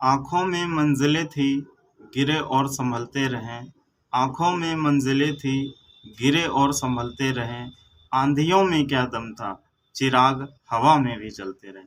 आँखों में मंजिलें थी, गिरे और सँभलते रहें। आँखों में मंजिलें थी, गिरे और सँभलते रहें। आँधियों में क्या दम था, चिराग हवा में भी जलते रहें।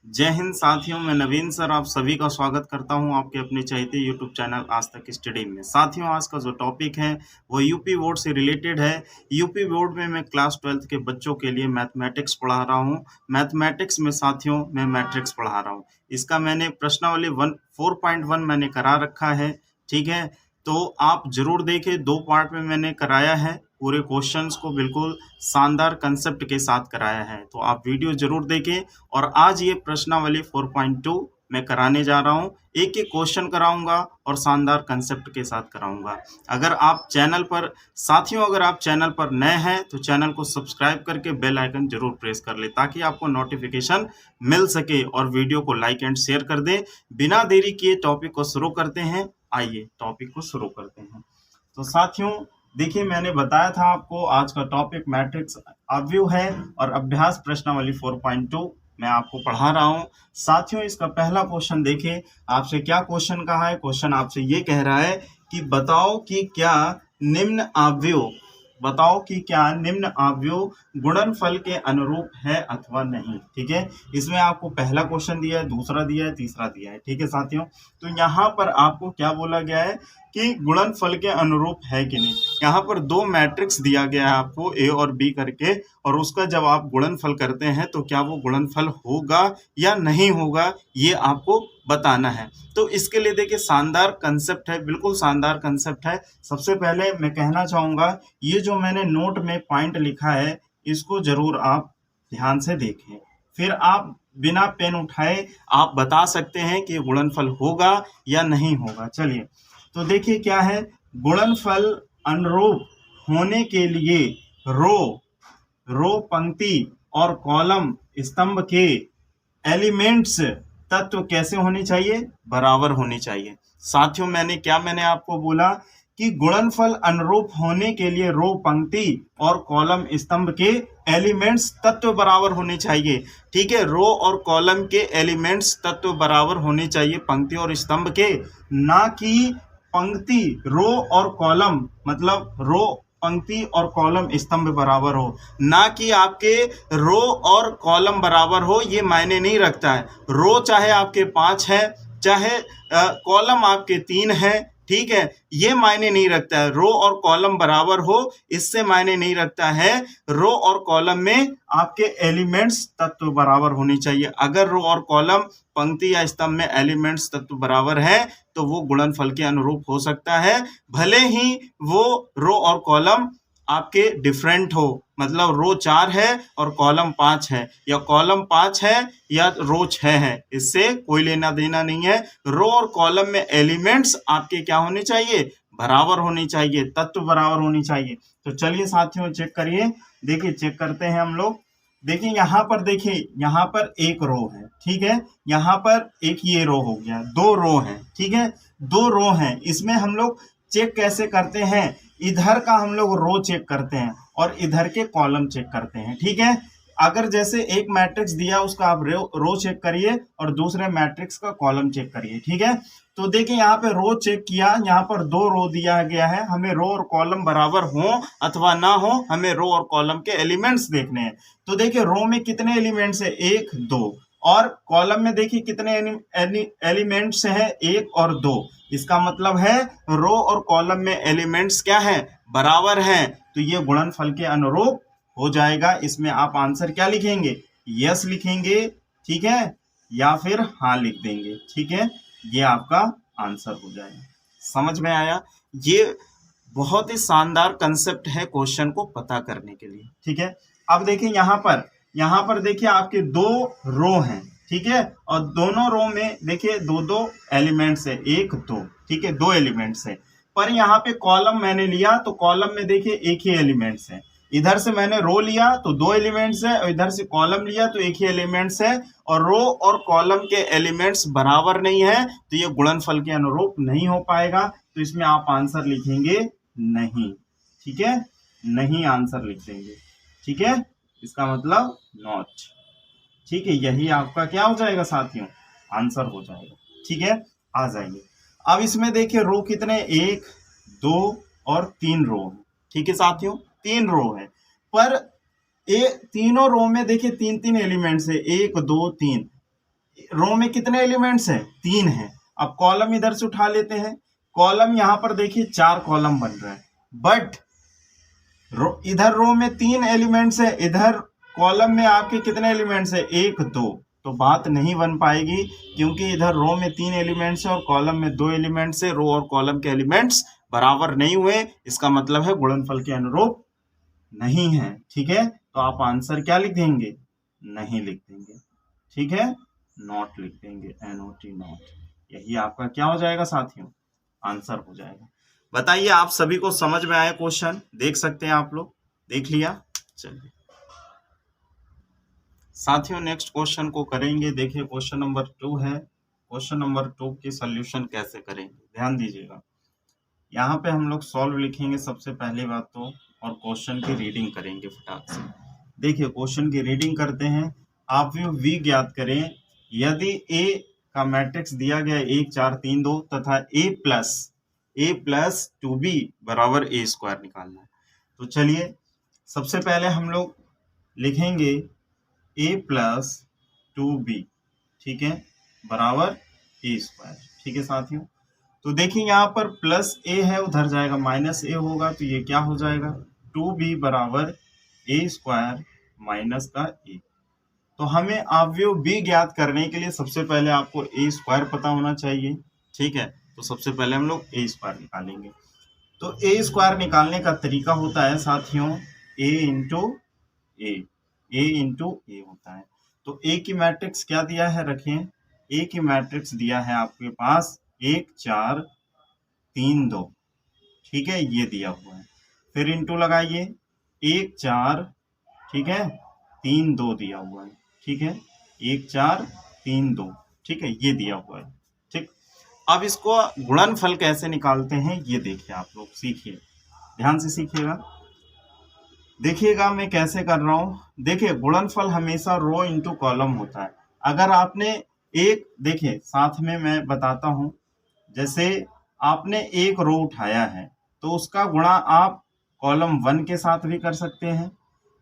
जय हिंद साथियों, मैं नवीन सर आप सभी का स्वागत करता हूं आपके अपने चहेते यूट्यूब चैनल आज तक स्टडी में। साथियों, आज का जो टॉपिक है वो यूपी बोर्ड से रिलेटेड है। यूपी बोर्ड में मैं क्लास 12th के बच्चों के लिए मैथमेटिक्स पढ़ा रहा हूं। मैथमेटिक्स में साथियों मैं मैट्रिक्स पढ़ा रहा हूं। इसका मैंने प्रश्नावली 4.1 मैंने करा रखा है, ठीक है। तो आप जरूर देखें, 2 पार्ट में मैंने कराया है। पूरे क्वेश्चंस को बिल्कुल शानदार कंसेप्ट के साथ कराया है, तो आप वीडियो जरूर देखें। और आज ये प्रश्नावली 4.2 मैं कराने जा रहा हूँ। एक एक क्वेश्चन कराऊंगा और शानदार कंसेप्ट के साथ कराऊंगा। अगर आप चैनल पर साथियों अगर आप चैनल पर नए हैं तो चैनल को सब्सक्राइब करके बेल आइकन जरूर प्रेस कर ले, ताकि आपको नोटिफिकेशन मिल सके, और वीडियो को लाइक एंड शेयर कर दें। बिना देरी किए टॉपिक को शुरू करते हैं। आइए टॉपिक को शुरू करते हैं। तो साथियों देखिए, मैंने बताया था आपको आज का टॉपिक मैट्रिक्स अवयव है और अभ्यास प्रश्नावली 4.2 मैं आपको पढ़ा रहा हूं। साथियों, इसका पहला क्वेश्चन देखिए, आपसे क्या क्वेश्चन कहा है। क्वेश्चन आपसे ये कह रहा है कि बताओ कि क्या निम्न अवयव गुणनफल के अनुरूप है अथवा नहीं। ठीक है, इसमें आपको पहला क्वेश्चन दिया है, दूसरा दिया है, तीसरा दिया है। ठीक है साथियों, तो यहाँ पर आपको क्या बोला गया है कि गुणनफल के अनुरूप है कि नहीं। यहाँ पर 2 मैट्रिक्स दिया गया है आपको, ए और बी करके, और उसका जब आप गुणनफल करते हैं तो क्या वो गुणनफल होगा या नहीं होगा, ये आपको बताना है। तो इसके लिए देखिए शानदार कंसेप्ट है, बिल्कुल शानदार कंसेप्ट है। सबसे पहले मैं कहना चाहूंगा, ये जो मैंने नोट में पॉइंट लिखा है इसको जरूर आप ध्यान से देखें, फिर आप बिना पेन उठाए आप बता सकते हैं कि गुणनफल होगा या नहीं होगा। चलिए तो देखिए क्या है, गुणनफल अनुरूप होने के लिए रो पंक्ति और कॉलम स्तंभ के एलिमेंट्स तत्व कैसे होने चाहिए, बराबर होनी चाहिए। साथियों मैंने आपको बोला कि गुणनफल अनुरूप होने के लिए रो पंक्ति और कॉलम स्तंभ के एलिमेंट्स तत्व बराबर होने चाहिए। ठीक है, रो और कॉलम के एलिमेंट्स तत्व बराबर होने चाहिए पंक्ति और स्तंभ के, ना कि पंक्ति रो और कॉलम मतलब रो पंक्ति और कॉलम स्तंभ बराबर हो, ना कि आपके रो और कॉलम बराबर हो। ये मायने नहीं रखता है। रो चाहे आपके 5 है, चाहे कॉलम आपके 3 है, ठीक है, ये मायने नहीं रखता है। रो और कॉलम बराबर हो, इससे मायने नहीं रखता है। रो और कॉलम में आपके एलिमेंट्स तत्व बराबर होनी चाहिए। अगर रो और कॉलम पंक्ति या स्तंभ में एलिमेंट्स तत्व बराबर है तो वो गुणनफल के अनुरूप हो सकता है, भले ही वो रो और कॉलम आपके डिफरेंट हो। मतलब रो 4 है और कॉलम 5 है, या कॉलम 5 है या रो 6 है, इससे कोई लेना देना नहीं है। रो और कॉलम में एलिमेंट्स आपके क्या होने चाहिए, बराबर होनी चाहिए, तत्व बराबर होनी चाहिए। तो चलिए साथियों चेक करिए, देखिए चेक करते हैं हम लोग। देखिए यहाँ पर, देखिए यहाँ पर एक रो है, ठीक है, यहाँ पर एक ये रो हो गया, 2 रो है, ठीक है, 2 रो हैं। इसमें हम लोग चेक कैसे करते हैं, इधर का हम लोग रो चेक करते हैं और इधर के कॉलम चेक करते हैं। ठीक है, अगर जैसे एक मैट्रिक्स दिया उसका आप रो चेक करिए और दूसरे मैट्रिक्स का कॉलम चेक करिए। ठीक है, तो देखिए यहाँ पे रो चेक किया, यहाँ पर 2 रो दिया गया है, हमें रो और कॉलम बराबर हो अथवा ना हो, हमें रो और कॉलम के एलिमेंट्स देखने हैं। तो देखिए रो में कितने एलिमेंट्स है, 1 2, और कॉलम में देखिए कितने एलिमेंट्स हैं, 1 और 2। इसका मतलब है रो और कॉलम में एलिमेंट्स क्या है, बराबर हैं। तो ये गुणनफल के अनुरूप हो जाएगा। इसमें आप आंसर क्या लिखेंगे, यस लिखेंगे, ठीक है, या फिर हाँ लिख देंगे। ठीक है, ये आपका आंसर हो जाएगा। समझ में आया, ये बहुत ही शानदार कंसेप्ट है क्वेश्चन को पता करने के लिए। ठीक है, अब देखिए यहाँ पर देखिए आपके 2 रो हैं, ठीक है, और दोनों रो में देखिए 2 एलिमेंट्स है, 1 2, ठीक है, 2 एलिमेंट्स है। पर यहाँ पे कॉलम मैंने लिया तो कॉलम में देखिए एक ही एलिमेंट्स है। इधर से मैंने रो लिया तो 2 एलिमेंट्स है, और इधर से कॉलम लिया तो एक ही एलिमेंट्स है, और रो और कॉलम के एलिमेंट्स बराबर नहीं है, तो ये गुणनफल के अनुरूप नहीं हो पाएगा। तो इसमें आप आंसर लिखेंगे नहीं। ठीक है, नहीं आंसर लिख देंगे। ठीक है, इसका मतलब नॉट। ठीक है, यही आपका क्या हो जाएगा साथियों, आंसर हो जाएगा। ठीक है, आ जाइए। अब इसमें देखिए रो कितने, 1 2 और 3 रो है, ठीक है साथियों, 3 रो है। पर ये तीनों रो में देखिए 3 एलिमेंट्स है, 1 2 3। रो में कितने एलिमेंट्स हैं, 3 है। अब कॉलम इधर से उठा लेते हैं, कॉलम यहां पर देखिए 4 कॉलम बन रहा है, बट इधर रो में 3 एलिमेंट्स है, इधर कॉलम में आपके कितने एलिमेंट्स है, 1 2। तो बात नहीं बन पाएगी, क्योंकि इधर रो में 3 एलिमेंट्स है और कॉलम में 2 एलिमेंट्स है। रो और कॉलम के एलिमेंट्स बराबर नहीं हुए, इसका मतलब है गुणनफल के अनुरूप नहीं है। ठीक है, तो आप आंसर क्या लिख देंगे, नहीं लिख देंगे, ठीक है, नॉट लिख देंगे, NOT नॉट। यही आपका क्या हो जाएगा साथियों, आंसर हो जाएगा। बताइए आप सभी को समझ में आया क्वेश्चन, देख सकते हैं आप लोग, देख लिया। चलिए साथियों नेक्स्ट क्वेश्चन को करेंगे। देखिए क्वेश्चन नंबर 2 है। क्वेश्चन नंबर 2 की सोल्यूशन कैसे करेंगे, ध्यान दीजिएगा। यहाँ पे हम लोग सॉल्व लिखेंगे सबसे पहली बात तो, और क्वेश्चन की रीडिंग करेंगे फटाक से। देखिए क्वेश्चन की रीडिंग करते हैं। आप v ज्ञात करें। यदि a का मैट्रिक्स दिया गया 1 4 3 2 तथा a प्लस 2b बराबर a स्क्वायर निकालना है, तो चलिए सबसे पहले हम लोग लिखेंगे a प्लस 2b, ठीक है, बराबर a स्क्वायर। ठीक है साथियों, तो देखिए यहाँ पर प्लस a है, उधर जाएगा माइनस a होगा, तो ये क्या हो जाएगा, 2b बराबर a स्क्वायर माइनस का a। तो हमें अवयव b ज्ञात करने के लिए सबसे पहले आपको a स्क्वायर पता होना चाहिए। ठीक है, तो सबसे पहले हम लोग a स्क्वायर निकालेंगे। तो a स्क्वायर निकालने का तरीका होता है साथियों a इंटू ए होता है। तो a की मैट्रिक्स क्या दिया है, रखें, a की मैट्रिक्स दिया है आपके पास 1 4 3 2, ठीक है, ये दिया हुआ है। फिर इंटू लगाइए 1 4, ठीक है, 3 2 दिया हुआ है, ठीक है, 1 4 3 2, ठीक है, ये दिया हुआ है। ठीक, अब इसको गुणनफल कैसे निकालते हैं ये देखिए, आप लोग सीखिए, ध्यान से सीखिएगा। देखिएगा मैं कैसे कर रहा हूं। देखिए गुणनफल हमेशा रो इंटू कॉलम होता है। अगर आपने एक, देखिए साथ में मैं बताता हूं, जैसे आपने एक रो उठाया है तो उसका गुणा आप कॉलम 1 के साथ भी कर सकते हैं,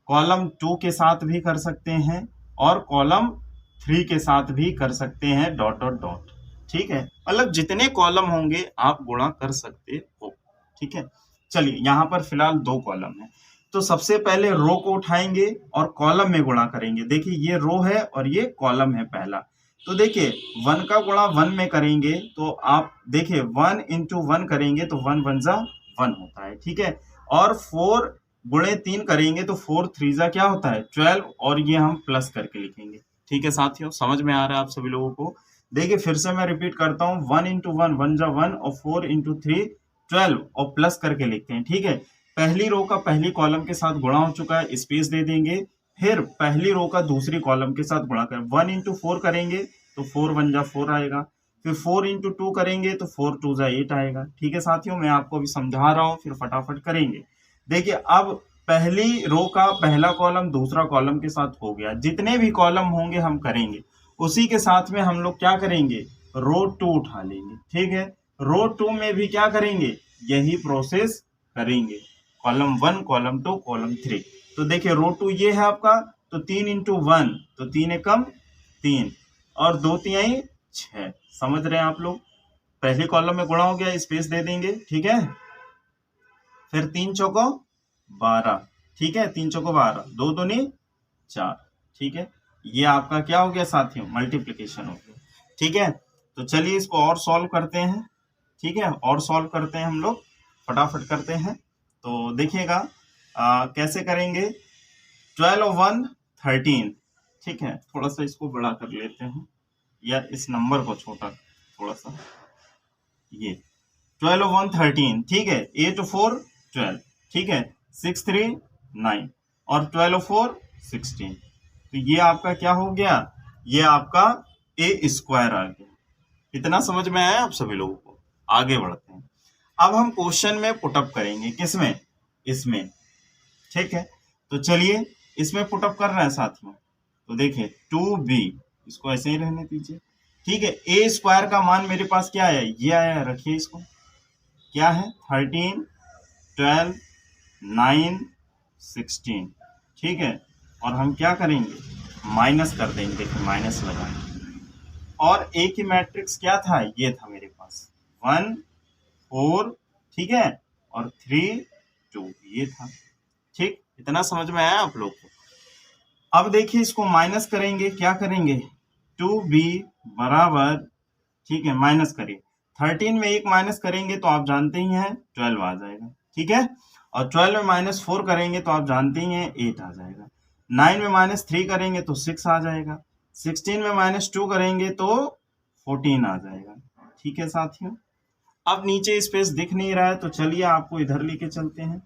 कॉलम 2 के साथ भी कर सकते हैं, और कॉलम 3 के साथ भी कर सकते हैं, डॉट डॉट डॉट। ठीक है, मतलब जितने कॉलम होंगे आप गुणा कर सकते हो। ठीक है, चलिए यहाँ पर फिलहाल 2 कॉलम है, तो सबसे पहले रो को उठाएंगे और कॉलम में गुणा करेंगे। देखिए ये रो है और ये कॉलम है पहला। तो देखिए 1 का गुणा 1 में करेंगे तो आप देखिए 1 इंटू 1 करेंगे तो 1 1 जा 1 होता है, ठीक है, और 4 गुणे 3 करेंगे तो 4 3 जा क्या होता है 12, और ये हम प्लस करके लिखेंगे। ठीक है साथियों, समझ में आ रहा है आप सभी लोगों को। देखिए फिर से मैं रिपीट करता हूँ, 1 इंटू 1 1 जा 1, और 4 इंटू 3 12, और प्लस करके लिखते हैं। ठीक है, पहली रो का पहली कॉलम के साथ गुणा हो चुका है, स्पेस दे देंगे, फिर पहली रो का दूसरी कॉलम के साथ गुणा कर 1 इंटू 4 करेंगे तो 4 1 जा 4 आएगा, फिर 4 इंटू 2 करेंगे तो 4 2 जा 8 आएगा। ठीक है साथियों, मैं आपको अभी समझा रहा हूँ, फिर फटाफट करेंगे। देखिए अब पहली रो का पहला कॉलम दूसरा कॉलम के साथ हो गया, जितने भी कॉलम होंगे हम करेंगे, उसी के साथ में हम लोग क्या करेंगे, रो 2 उठा लेंगे। ठीक है, रो 2 में भी क्या करेंगे, यही प्रोसेस करेंगे, कॉलम 1 कॉलम 2 कॉलम 3। तो देखिए रो 2 ये है आपका, तो 3 इंटू 1 तो 3 एकम 3, और 2 3 6। समझ रहे हैं आप लोग, पहले कॉलम में गुणा हो गया, स्पेस दे देंगे, ठीक है, फिर 3 चौको 12, ठीक है, 3 चौको 12, 2 दूनी 4, ठीक है, ये आपका क्या हो गया साथियों, मल्टीप्लिकेशन हो गया। ठीक है, तो चलिए इसको और सॉल्व करते हैं। ठीक है, और सॉल्व करते हैं हम लोग, फटाफट करते हैं। तो देखिएगा कैसे करेंगे, 12 और 1 13। ठीक है, थोड़ा सा इसको बड़ा कर लेते हैं, या इस नंबर को छोटा थोड़ा सा, ये 12 और 1 13, ठीक है, 8 और 4 12, ठीक है, 6 3 9, और 12 और 4 16। तो ये आपका क्या हो गया, ये आपका ए स्क्वायर आ गया। इतना समझ में आया आप सभी लोगों को, आगे बढ़ते हैं। अब हम क्वेश्चन में पुटअप करेंगे, किसमें, इसमें। ठीक है, तो चलिए इसमें पुटअप कर रहे हैं साथियों। तो देखिए 2b, इसको ऐसे ही रहने दीजिए, ठीक है। ए स्क्वायर का मान मेरे पास क्या है, ये आया है, रखिए इसको, क्या है 13, 12, 9, 16, ठीक है। और हम क्या करेंगे, माइनस कर देंगे, देखिए माइनस लगाएंगे। और ए की मैट्रिक्स क्या था, ये था मेरे पास 1, 4, ठीक है, और 3, 2, ये था। ठीक, इतना समझ में आया आप लोग को। अब देखिए इसको माइनस करेंगे, क्या करेंगे, 2b बराबर, ठीक है, माइनस करिए, 13 में एक माइनस करेंगे तो आप जानते ही हैं 12 आ जाएगा, ठीक है। और 12 में -4 करेंगे तो आप जानते ही हैं 8 आ जाएगा। 9 में -3 करेंगे तो 6 आ जाएगा। 16 में -2 करेंगे तो 14 आ जाएगा, ठीक है साथियों। अब नीचे स्पेस दिख नहीं रहा है तो चलिए आपको इधर लेके चलते हैं,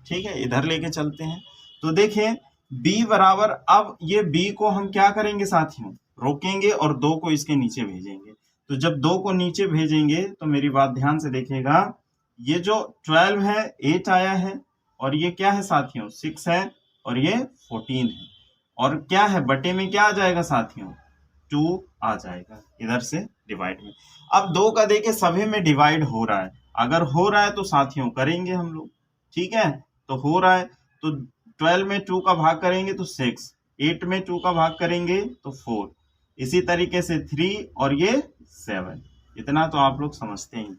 ठीक है, इधर लेके चलते हैं। तो देखें b बराबर, अब ये b को हम क्या करेंगे साथियों, रोकेंगे और 2 को इसके नीचे भेजेंगे। तो जब 2 को नीचे भेजेंगे तो मेरी बात ध्यान से देखिएगा, ये जो 12 है 8 आया है, और ये क्या है साथियों 6 है, और ये 14 है, और क्या है बटे में क्या आ जाएगा साथियों 2 आ जाएगा इधर से डिवाइड में। अब 2 का देखिए सभी में डिवाइड हो रहा है, अगर हो रहा है तो साथियों करेंगे हम लोग, ठीक है। तो हो रहा है तो 12 में 2 का भाग करेंगे तो 6, 8 में 2 का भाग करेंगे तो 4, इसी तरीके से 3 और ये 7, इतना तो आप लोग समझते हैं,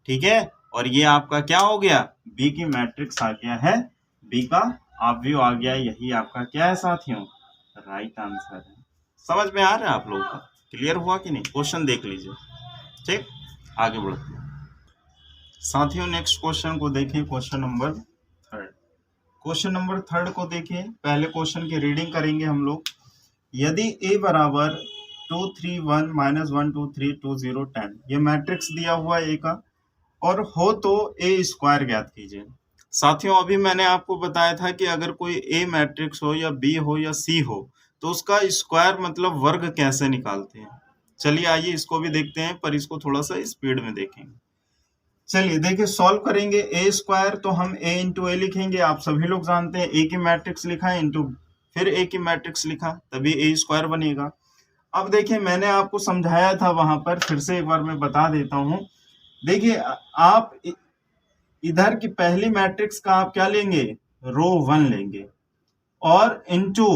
ठीक है। और ये आपका क्या हो गया, बी की मैट्रिक्स आ गया है, बी का ऑब्वियो आ गया, यही आपका क्या है साथियों, राइट आंसर है। समझ में आ रहा है आप लोगों का, क्लियर हुआ कि नहीं, क्वेश्चन देख लीजिए, ठीक। आगे बढ़ते हैं साथियों, नेक्स्ट क्वेश्चन को देखें, क्वेश्चन नंबर 3। क्वेश्चन नंबर 3 को देखें, पहले क्वेश्चन की रीडिंग करेंगे हम लोग। यदि a बराबर 2, 3, 1, -1, 2, 3, 2, 0, 10, ये मैट्रिक्स दिया हुआ है a का, और हो तो a स्क्वायर ज्ञात कीजिए। साथियों अभी मैंने आपको बताया था कि अगर कोई a मैट्रिक्स हो या b हो या c हो तो उसका स्क्वायर मतलब वर्ग कैसे निकालते हैं। चलिए आइए इसको भी देखते हैं, पर इसको थोड़ा सा स्पीड में देखेंगे। चलिए देखिए सॉल्व करेंगे, a स्क्वायर तो हम a इंटू ए लिखेंगे, आप सभी लोग जानते हैं a की मैट्रिक्स लिखा है इंटू फिर a की मैट्रिक्स लिखा, तभी a स्क्वायर बनेगा। अब देखिए मैंने आपको समझाया था वहां पर, फिर से एक बार मैं बता देता हूं। देखिए आप इधर की पहली मैट्रिक्स का आप क्या लेंगे, रो 1 लेंगे, और इंटू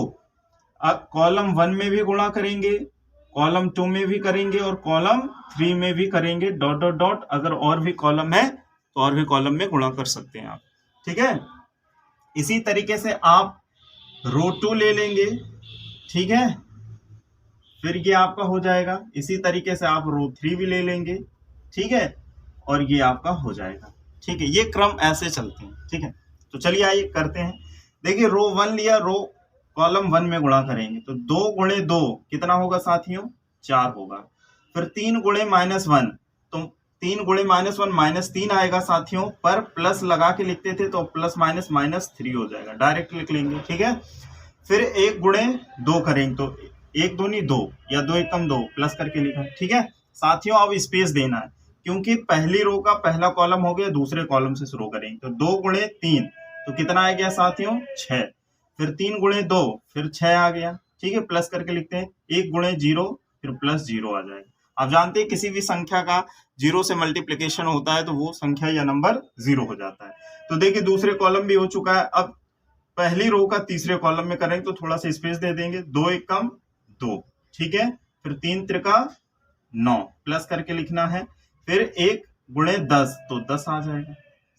कॉलम 1 में भी गुणा करेंगे, कॉलम 2 में भी करेंगे, और कॉलम 3 में भी करेंगे, डॉट डॉट डॉट, अगर और भी कॉलम है तो और भी कॉलम में गुणा कर सकते हैं आप, ठीक है। इसी तरीके से आप रो 2 ले लेंगे, ठीक है, फिर ये आपका हो जाएगा। इसी तरीके से आप रो 3 भी ले लेंगे, ठीक है, और ये आपका हो जाएगा, ठीक है। ये क्रम ऐसे चलते हैं, ठीक है। तो चलिए आइए करते हैं। देखिए रो 1 लिया, रो कॉलम 1 में गुणा करेंगे तो 2 गुणे 2 कितना होगा साथियों, 4 होगा। फिर 3 गुणे -1, तो 3 गुणे -1 -3 आएगा साथियों, पर प्लस लगा के लिखते थे तो प्लस माइनस -3 हो जाएगा, डायरेक्ट लिख लेंगे, ठीक है। फिर 1 गुणे 2 करेंगे तो 1 दूनी 2 या 2 एकम 2, प्लस करके लिखा, ठीक है साथियों। अब स्पेस देना है, क्योंकि पहली रो का पहला कॉलम हो गया, दूसरे कॉलम से शुरू करेंगे तो 2 गुणे 3 तो कितना आ गया साथियों 6, फिर 3 गुणे 2 फिर 6 आ गया, ठीक है, प्लस करके लिखते हैं। 1 गुणे 0 फिर प्लस 0 आ जाएगा। आप जानते हैं किसी भी संख्या का 0 से मल्टीप्लिकेशन होता है तो वो संख्या या नंबर 0 हो जाता है। तो देखिए दूसरे कॉलम भी हो चुका है, अब पहली रो का तीसरे कॉलम में करेंगे तो थोड़ा सा स्पेस दे देंगे, 2 एकम 2, ठीक है, फिर 3 त्रिका 9, प्लस करके लिखना है, फिर 1 गुणे 10 तो 10 आ जाएगा।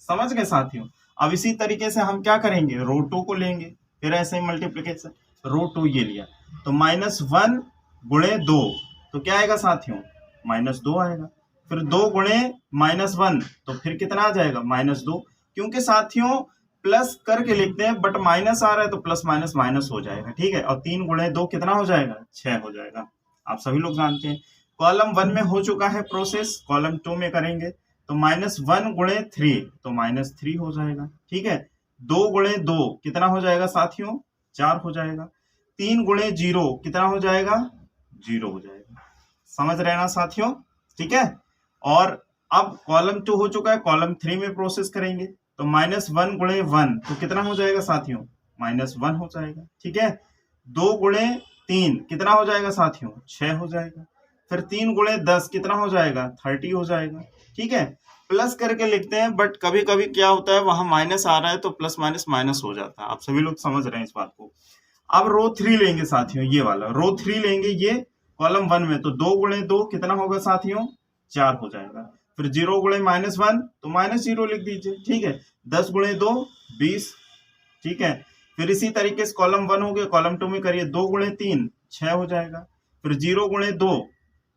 समझ गए साथियों। अब इसी तरीके से हम क्या करेंगे, रो 2 को लेंगे, फिर ऐसे ही मल्टीप्लिकेशन, रो 2 ये लिया तो -1 गुणे 2 तो क्या आएगा साथियों -2 आएगा। फिर 2 गुणे -1 तो फिर कितना आ जाएगा -2, क्योंकि साथियों प्लस करके लिखते हैं बट माइनस आ रहा है तो प्लस माइनस माइनस हो जाएगा, ठीक है। और 3 गुणे 2 कितना हो जाएगा 6 हो जाएगा, आप सभी लोग जानते हैं। कॉलम 1 में हो चुका है प्रोसेस, कॉलम 2 में करेंगे तो -1 गुणे 3 तो -3 हो जाएगा, ठीक है। 2 गुणे 2 कितना हो जाएगा साथियों 4 हो जाएगा। 3 गुणे 0 कितना हो जाएगा 0 हो जाएगा। समझ रहे ना साथियों, ठीक है। और अब कॉलम 2 हो चुका है, कॉलम 3 में प्रोसेस करेंगे तो -1 गुणे 1 तो कितना हो जाएगा साथियों -1 हो जाएगा, ठीक है। 2 गुणे 3 कितना हो जाएगा साथियों 6 हो जाएगा। फिर 3 गुणे 10 कितना हो जाएगा, 30 हो जाएगा। ठीक है, प्लस करके लिखते हैं, बट कभी कभी क्या होता है वहां माइनस आ रहा है तो प्लस माइनस माइनस हो जाता है। आप सभी लोग समझ रहे हैं इस बात को। अब रो 3 लेंगे साथियों, ये वाला रो 3 लेंगे, ये कॉलम 1 में, तो 2 गुणे 2 कितना होगा साथियों, 4 हो जाएगा। फिर 0 गुणे -1 तो -0 लिख दीजिए। ठीक है, 10 गुणे 2 20। ठीक है, फिर इसी तरीके से कॉलम 1 हो गया, कॉलम 2 में करिए, 2 गुणे 3 6 हो जाएगा। फिर 0 गुणे 2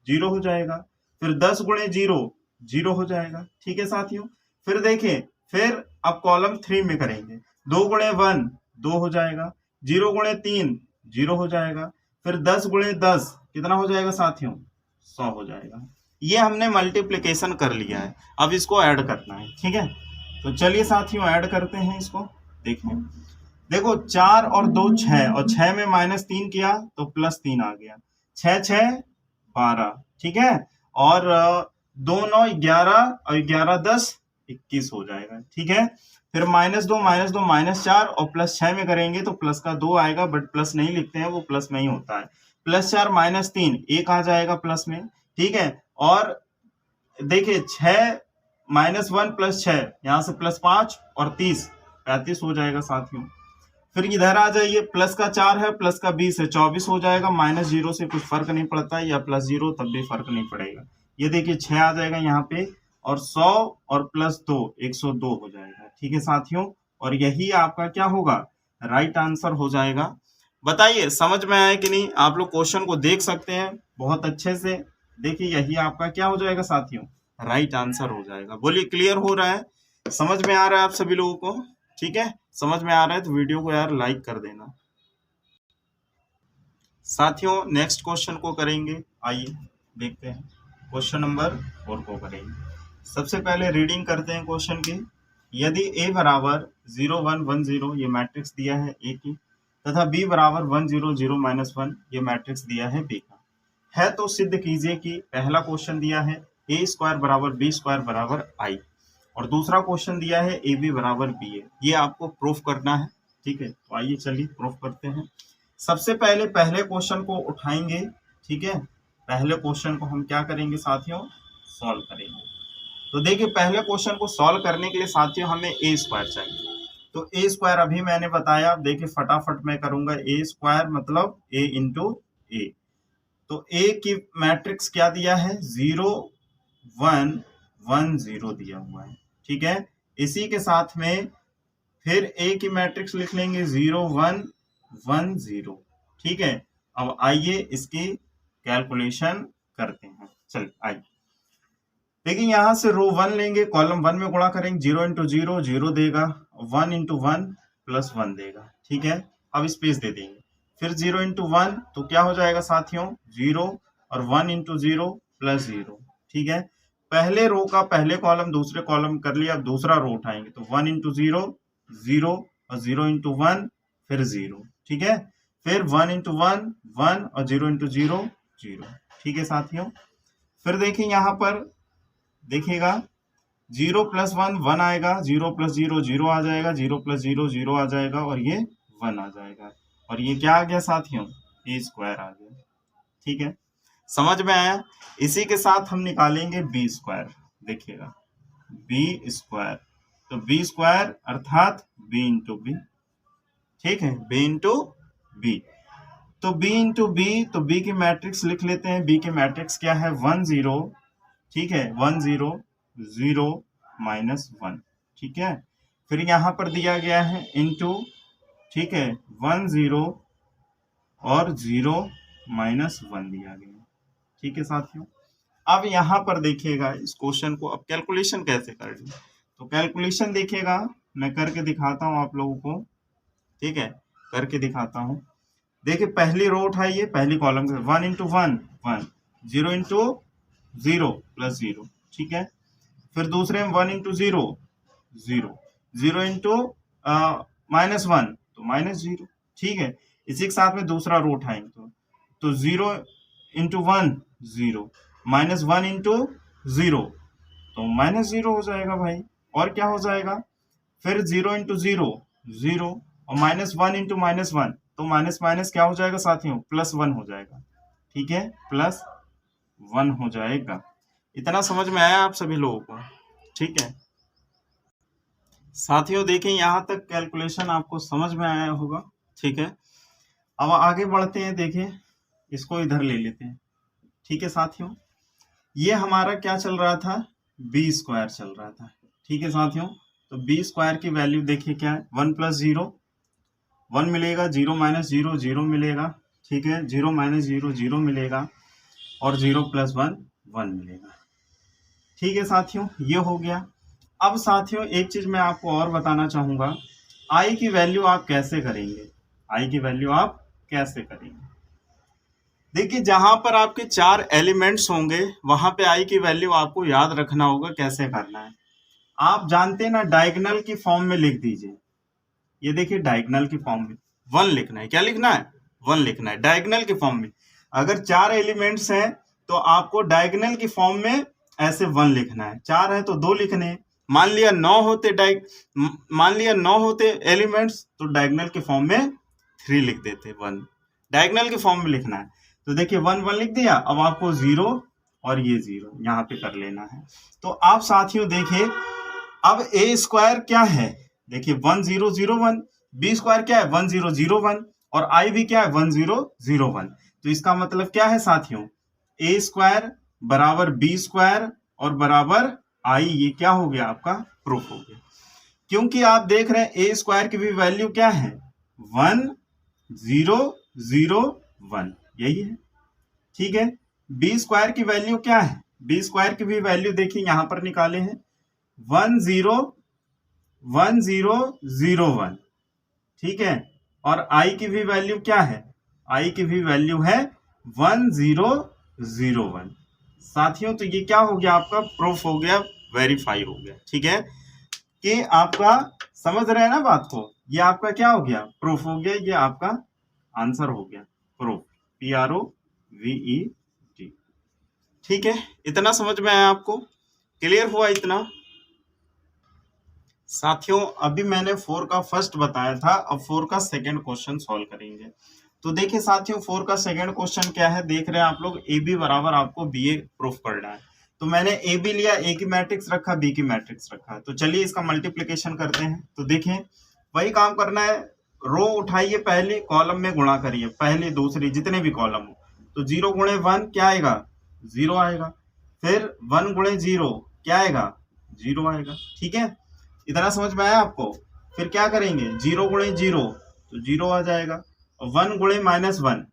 0 हो जाएगा। फिर 10 गुणे 0 0 हो जाएगा। ठीक है साथियों, फिर देखिए, फिर अब कॉलम 3 में करेंगे, 2 गुणे 1 2 हो जाएगा। 0 गुणे 3 0 हो जाएगा। फिर 10 गुणे 10 कितना हो जाएगा साथियों, 100 हो जाएगा। ये हमने मल्टीप्लिकेशन कर लिया है, अब इसको ऐड करना है। ठीक है, तो चलिए साथियों ऐड करते हैं इसको। देखिए, देखो 4 और 2 6, और 6 में -3 किया तो +3 आ गया। 6 6 12। ठीक है, और 2 9 11 और 11 10 21 हो जाएगा। ठीक है, फिर -2 -4 और +6 में करेंगे तो प्लस का 2 आएगा, बट प्लस नहीं लिखते हैं, वो प्लस में ही होता है। +4 -3 1 आ जाएगा प्लस में। ठीक है, और देखिए 6 -1 +6 यहाँ से +5 और 30 35 हो जाएगा साथियों। फिर इधर आ जाइए, प्लस का 4 है, प्लस का 20 है, 24 हो जाएगा। -0 से कुछ फर्क नहीं पड़ता है, या +0 तब भी फर्क नहीं पड़ेगा। ये देखिए 6 आ जाएगा यहाँ पे, और 100 और +2 102 हो जाएगा। ठीक है साथियों, और यही आपका क्या होगा, राइट आंसर हो जाएगा। बताइए समझ में आया कि नहीं? आप लोग क्वेश्चन को देख सकते हैं बहुत अच्छे से। देखिए यही आपका क्या हो जाएगा साथियों, राइट आंसर हो जाएगा। बोलिए क्लियर हो रहा है, समझ में आ रहा है आप सभी लोगों को? ठीक है, समझ में आ रहा है तो वीडियो को यार लाइक कर देना। साथियों नेक्स्ट क्वेश्चन को करेंगे, आइए देखते हैं। क्वेश्चन नंबर 4 को करेंगे। सबसे पहले रीडिंग करते हैं क्वेश्चन की। यदि a बराबर 0 1 1 0 ये मैट्रिक्स दिया है a की, तथा b बराबर 1 0 0 -1 ये मैट्रिक्स दिया है b का, है तो सिद्ध कीजिए कि पहला क्वेश्चन दिया है a² बराबर b² बराबर i, और दूसरा क्वेश्चन दिया है ए बी बराबर बी ए। ये आपको प्रूफ करना है। ठीक है, तो आइए चलिए प्रूफ करते हैं। सबसे पहले पहले क्वेश्चन को उठाएंगे। ठीक है, पहले क्वेश्चन को हम क्या करेंगे साथियों, सॉल्व करेंगे। तो देखिए पहले क्वेश्चन को सॉल्व करने के लिए साथियों हमें a² चाहिए। तो a² अभी मैंने बताया, देखिए फटाफट मैं करूंगा। a² मतलब a इंटू ए। तो a की मैट्रिक्स क्या दिया है, 0 1 1 0 दिया हुआ है। ठीक है, इसी के साथ में फिर a की मैट्रिक्स लिख लेंगे 0 1 1 0। ठीक है, अब आइए इसकी कैलकुलेशन करते हैं। चलिए आइए, देखिए यहां से रो 1 लेंगे, कॉलम 1 में गुणा करेंगे, 0 इंटू 0 0 देगा, 1 इंटू 1 +1 देगा। ठीक है, अब स्पेस दे देंगे। फिर 0 इंटू 1 तो क्या हो जाएगा साथियों, 0, और 1 इंटू 0 +0। ठीक है, पहले रो का पहले कॉलम दूसरे कॉलम कर लिया, अब दूसरा रो उठाएंगे तो 1 इंटू 0 0, और 0 इंटू 1 फिर 0। ठीक है, फिर 1 इंटू 1 1, और 0 इंटू 0 0। ठीक है साथियों, फिर देखिए यहाँ पर देखिएगा 0 + 1 1 आएगा, 0 + 0 0 आ जाएगा, 0 + 0 0 आ जाएगा, और ये 1 आ जाएगा, और ये क्या आ गया साथियों, a² आ गया। ठीक है, समझ में आया? इसी के साथ हम निकालेंगे b²। देखिएगा b², तो b² अर्थात b इंटू बी। ठीक है, b इंटू बी, तो b इंटू बी, तो b की मैट्रिक्स लिख लेते हैं। b की मैट्रिक्स क्या है, 1 0। ठीक है, 1 0 0 -1। ठीक है, फिर यहाँ पर दिया गया है इंटू, ठीक है, 1 0 और 0 -1 दिया गया। ठीक है साथियों, अब यहाँ पर देखिएगा इस क्वेश्चन को अब कैलकुलेशन कैसे करनी, तो कैलकुलेशन देखिएगा मैं करके दिखाता हूँ आप लोगों को। ठीक है, करके दिखाता हूँ। देखिए पहली रो उठाइए, पहली कॉलम 1 इंटू 1 1, 0 इंटू 0 +0। ठीक है, फिर दूसरे में 1 इंटू 0 0, 0 इंटू -1 तो -0। ठीक है, इसी के साथ में दूसरा रो उठाएंगे तो 0 इंटू 1 0, -1 इंटू 0 तो -0 हो जाएगा भाई, और क्या हो जाएगा, फिर 0 इंटू 0 0, और -1 इंटू -1 तो माइनस माइनस क्या हो जाएगा साथियों, +1 हो जाएगा। ठीक है, +1 1 हो जाएगा। इतना समझ में आया आप सभी लोगों को? ठीक है साथियों, देखें यहाँ तक कैलकुलेशन आपको समझ में आया होगा। ठीक है, अब आगे बढ़ते हैं। देखें, इसको इधर ले लेते हैं। ठीक है साथियों, ये हमारा क्या चल रहा था, बी स्क्वायर चल रहा था। ठीक है साथियों, तो बी स्क्वायर की वैल्यू देखिए क्या है, 1 + 0 1 मिलेगा, 0 - 0 0 मिलेगा। ठीक है, 0 - 0 0 मिलेगा और 0 + 1 1 मिलेगा। ठीक है साथियों, ये हो गया। अब साथियों एक चीज मैं आपको और बताना चाहूंगा, आई की वैल्यू आप कैसे करेंगे। आई की वैल्यू आप कैसे करेंगे, देखिए जहां पर आपके 4 एलिमेंट्स होंगे वहां पे आई की वैल्यू आपको याद रखना होगा कैसे करना है। आप जानते हैं ना, डायगोनल की फॉर्म में लिख दीजिए। ये देखिए डायगोनल की फॉर्म में 1 लिखना है। क्या लिखना है, 1 लिखना है डायगोनल की फॉर्म में। अगर 4 एलिमेंट्स हैं तो आपको डायगोनल की फॉर्म में ऐसे 1 लिखना है। 4 है तो 2 लिखने हैं। मान लिया 9 होते एलिमेंट्स तो डायगोनल के फॉर्म में 3 लिख देते, 1 डायगोनल के फॉर्म में लिखना है। तो देखिए 1 1 लिख दिया। अब आपको 0 और ये 0 यहाँ पे कर लेना है। तो आप साथियों देखिए, अब ए स्क्वायर क्या है, देखिए 1 0 0 1, बी स्क्वायर क्या है 1 0 0 1 और आई भी क्या है 1 0 0 1। तो इसका मतलब क्या है साथियों, ए स्क्वायर बराबर बी स्क्वायर और बराबर आई, ये क्या हो गया आपका प्रूफ हो गया। क्योंकि आप देख रहे हैं ए स्क्वायर की भी वैल्यू क्या है 1 0 0 1, यही है। ठीक है, बी स्क्वायर की वैल्यू क्या है, बी स्क्वायर की भी वैल्यू देखिए यहां पर निकाले हैं 1 0 1 0 0 1। ठीक है, और आई की भी वैल्यू क्या है, आई की भी वैल्यू है 1 0 0 1। साथियों तो ये क्या हो गया आपका प्रूफ हो गया, वेरीफाई हो गया। ठीक है, कि आपका समझ रहे हैं ना बात को, ये आपका क्या हो गया प्रूफ हो गया, ये आपका आंसर हो गया प्रूफ, PROVET। ठीक है, इतना समझ में आया आपको, क्लियर हुआ इतना साथियों। अभी मैंने 4 का फर्स्ट बताया था, अब 4 का सेकंड क्वेश्चन सॉल्व करेंगे। तो देखिए साथियों 4 का सेकंड क्वेश्चन क्या है, देख रहे हैं आप लोग, ए बी बराबर आपको बी ए प्रूफ करना है। तो मैंने ए बी लिया, ए की मैट्रिक्स रखा, बी की मैट्रिक्स रखा। तो चलिए इसका मल्टीप्लीकेशन करते हैं। तो देखिए वही काम करना है, रो उठाइए, पहली कॉलम में गुणा करिए, पहली दूसरी जितने भी कॉलम हो। तो 0 × 1 क्या आएगा 0 आएगा, फिर 1 × 0 क्या आएगा 0 आएगा। ठीक है, इतना समझ में आया आपको। फिर क्या करेंगे 0 × 0 तो 0 आ जाएगा, और 1 × -1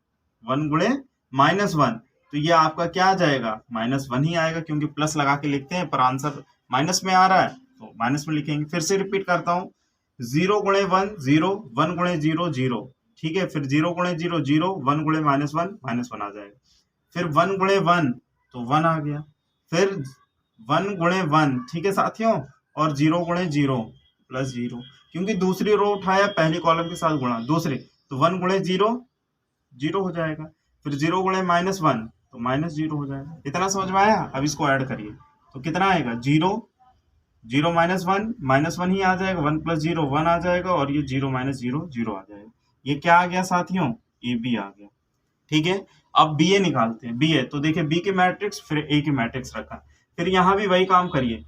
1 × -1 तो ये आपका क्या आ जाएगा -1 ही आएगा, क्योंकि प्लस लगा के लिखते हैं पर आंसर माइनस में आ रहा है तो माइनस में लिखेंगे। फिर से रिपीट करता हूँ, 0 × 1 0 1 × 0 0। ठीक है, फिर 0 × 0 0 1 × -1 आ जाएगा। फिर 1 × 1 तो 1 आ गया, फिर 1 × 1। ठीक है साथियों, और 0 × 0 +0, क्योंकि दूसरी रो उठाया पहली कॉलम के साथ गुणा दूसरे, तो 1 × 0 0 हो जाएगा। फिर 0 × -1 तो -0 हो जाएगा। इतना समझ में आया। अब इसको ऐड करिए तो कितना आएगा 0 0 -1 -1 ही आ जाएगा, 1 + 0 1 आ जाएगा, और ये 0 - 0 0 आ जाएगा। ये क्या आ गया साथियों, ए बी आ गया। ठीक है, अब बी ए निकालते हैं। बी ए तो देखिए बी की मैट्रिक्स फिर ए की मैट्रिक्स रखा। फिर यहाँ भी वही काम करिए,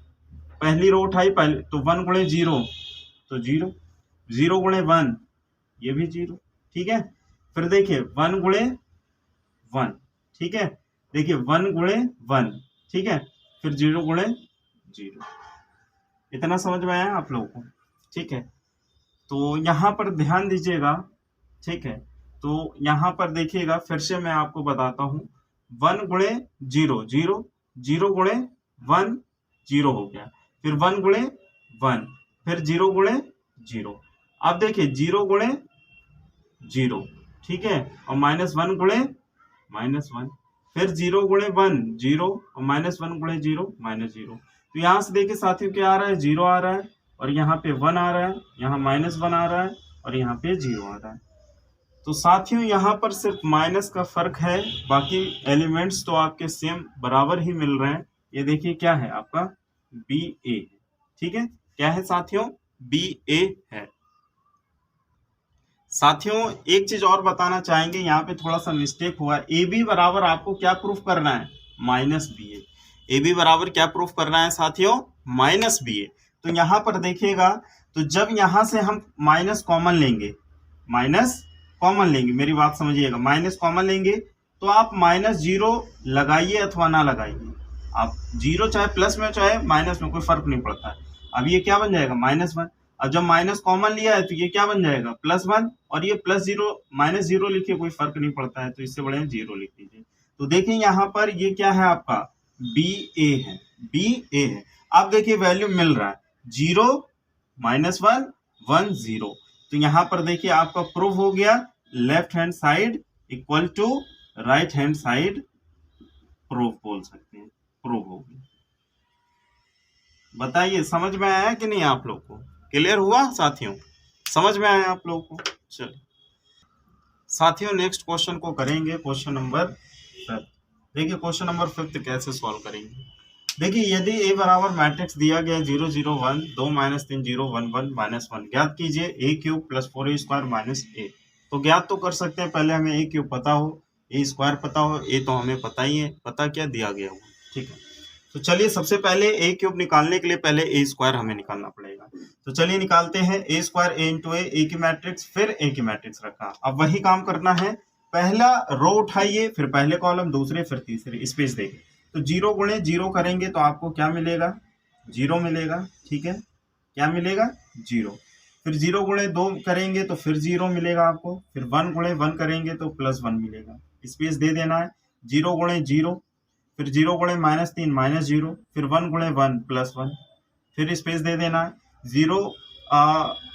पहली रो उठाई पहले, तो 1 × 0 तो 0 0 × 1 ये भी 0। ठीक है, फिर देखिए 1 × 1। ठीक है, देखिए 1 × 1। ठीक है, फिर 0 × 0। इतना समझ में आया आप लोगों को। ठीक है, तो यहाँ पर ध्यान दीजिएगा। ठीक है, तो यहाँ पर देखिएगा, फिर से मैं आपको बताता हूँ, 1 × 0 0 0 × 1 0 हो गया, फिर 1 × 1, फिर 0 × 0। अब देखिए 0 × 0। ठीक है, और -1 × -1, फिर 0 × 1 0 और -1 × 0 -0। तो यहाँ से देखिए साथियों क्या आ रहा है 0 आ रहा है, और यहाँ पे 1 आ रहा है, यहाँ -1 आ रहा है, और यहाँ पे 0 आ रहा है। तो साथियों यहाँ पर सिर्फ माइनस का फर्क है, बाकी एलिमेंट्स तो आपके सेम बराबर ही मिल रहे हैं। ये देखिए क्या है आपका बी ए। ठीक है, क्या है साथियों बी ए है। साथियों एक चीज और बताना चाहेंगे, यहाँ पे थोड़ा सा मिस्टेक हुआ है। ए बी बराबर आपको क्या प्रूफ करना है, माइनस बी ए बी बराबर क्या प्रूफ करना है साथियों, माइनस बी ए। तो यहाँ पर देखिएगा, तो जब यहाँ से हम माइनस कॉमन लेंगे, माइनस कॉमन लेंगे, मेरी बात समझिएगा, माइनस कॉमन लेंगे तो आप माइनस जीरो लगाइए अथवा ना लगाइए, आप जीरो चाहे प्लस में चाहे माइनस में कोई फर्क नहीं पड़ता है। अब ये क्या बन जाएगा, माइनस वन। अब जब माइनस कॉमन लिया है तो ये क्या बन जाएगा, प्लस वन, और ये प्लस जीरो माइनस जीरो लिखिए, कोई फर्क नहीं पड़ता है, तो इससे बड़े जीरो लिख लीजिए। तो देखिए यहाँ पर ये क्या है आपका, बी ए है, बी ए है। अब देखिए वैल्यू मिल रहा है, zero minus one one zero. तो यहाँ पर देखिए आपका प्रूफ हो गया, left hand side equal to right hand side proof बोल सकते हैं, प्रूफ हो गया। बताइए समझ में आया कि नहीं, आप लोग को क्लियर हुआ साथियों, समझ में आया आप लोग को। चलिए साथियों नेक्स्ट क्वेश्चन को करेंगे, क्वेश्चन नंबर 5। देखिए क्वेश्चन नंबर 5 कैसे सॉल्व करेंगे। देखिए यदि ए बराबर मैट्रिक्स दिया गया 0 0 1 2 माइनस 3 0 1 1 माइनस 1, ज्ञात कीजिए ए क्यूब प्लस 4 ए स्क्वायर माइनस ए। तो ज्ञात तो कर सकते हैं, पहले हमें ए क्यूब पता हो, ए स्क्वायर पता हो, ए तो हमें पता ही है, पता क्या दिया गया हो, ठीक है। तो चलिए सबसे पहले ए क्यूब निकालने के लिए पहले ए स्क्वायर हमें निकालना पड़ेगा। तो चलिए निकालते हैं, ए स्क्वायर ए इंटू ए की मैट्रिक्स, फिर ए की मैट्रिक्स रखा। अब वही काम करना है, पहला रो उठाइए, फिर पहले कॉलम, दूसरे, फिर तीसरे, स्पेस देंगे। तो जीरो गुणे जीरो करेंगे तो आपको क्या मिलेगा, जीरो मिलेगा, ठीक है, क्या मिलेगा, जीरो। फिर जीरो गुणे दो करेंगे तो फिर जीरो मिलेगा आपको, फिर वन गुणे वन करेंगे तो प्लस वन मिलेगा, स्पेस दे देना है। जीरो गुणे जीरो, फिर जीरो गुणे माइनस 3 माइनस जीरो, फिर वन गुणे वन प्लस वन, फिर स्पेस दे देना है। जीरो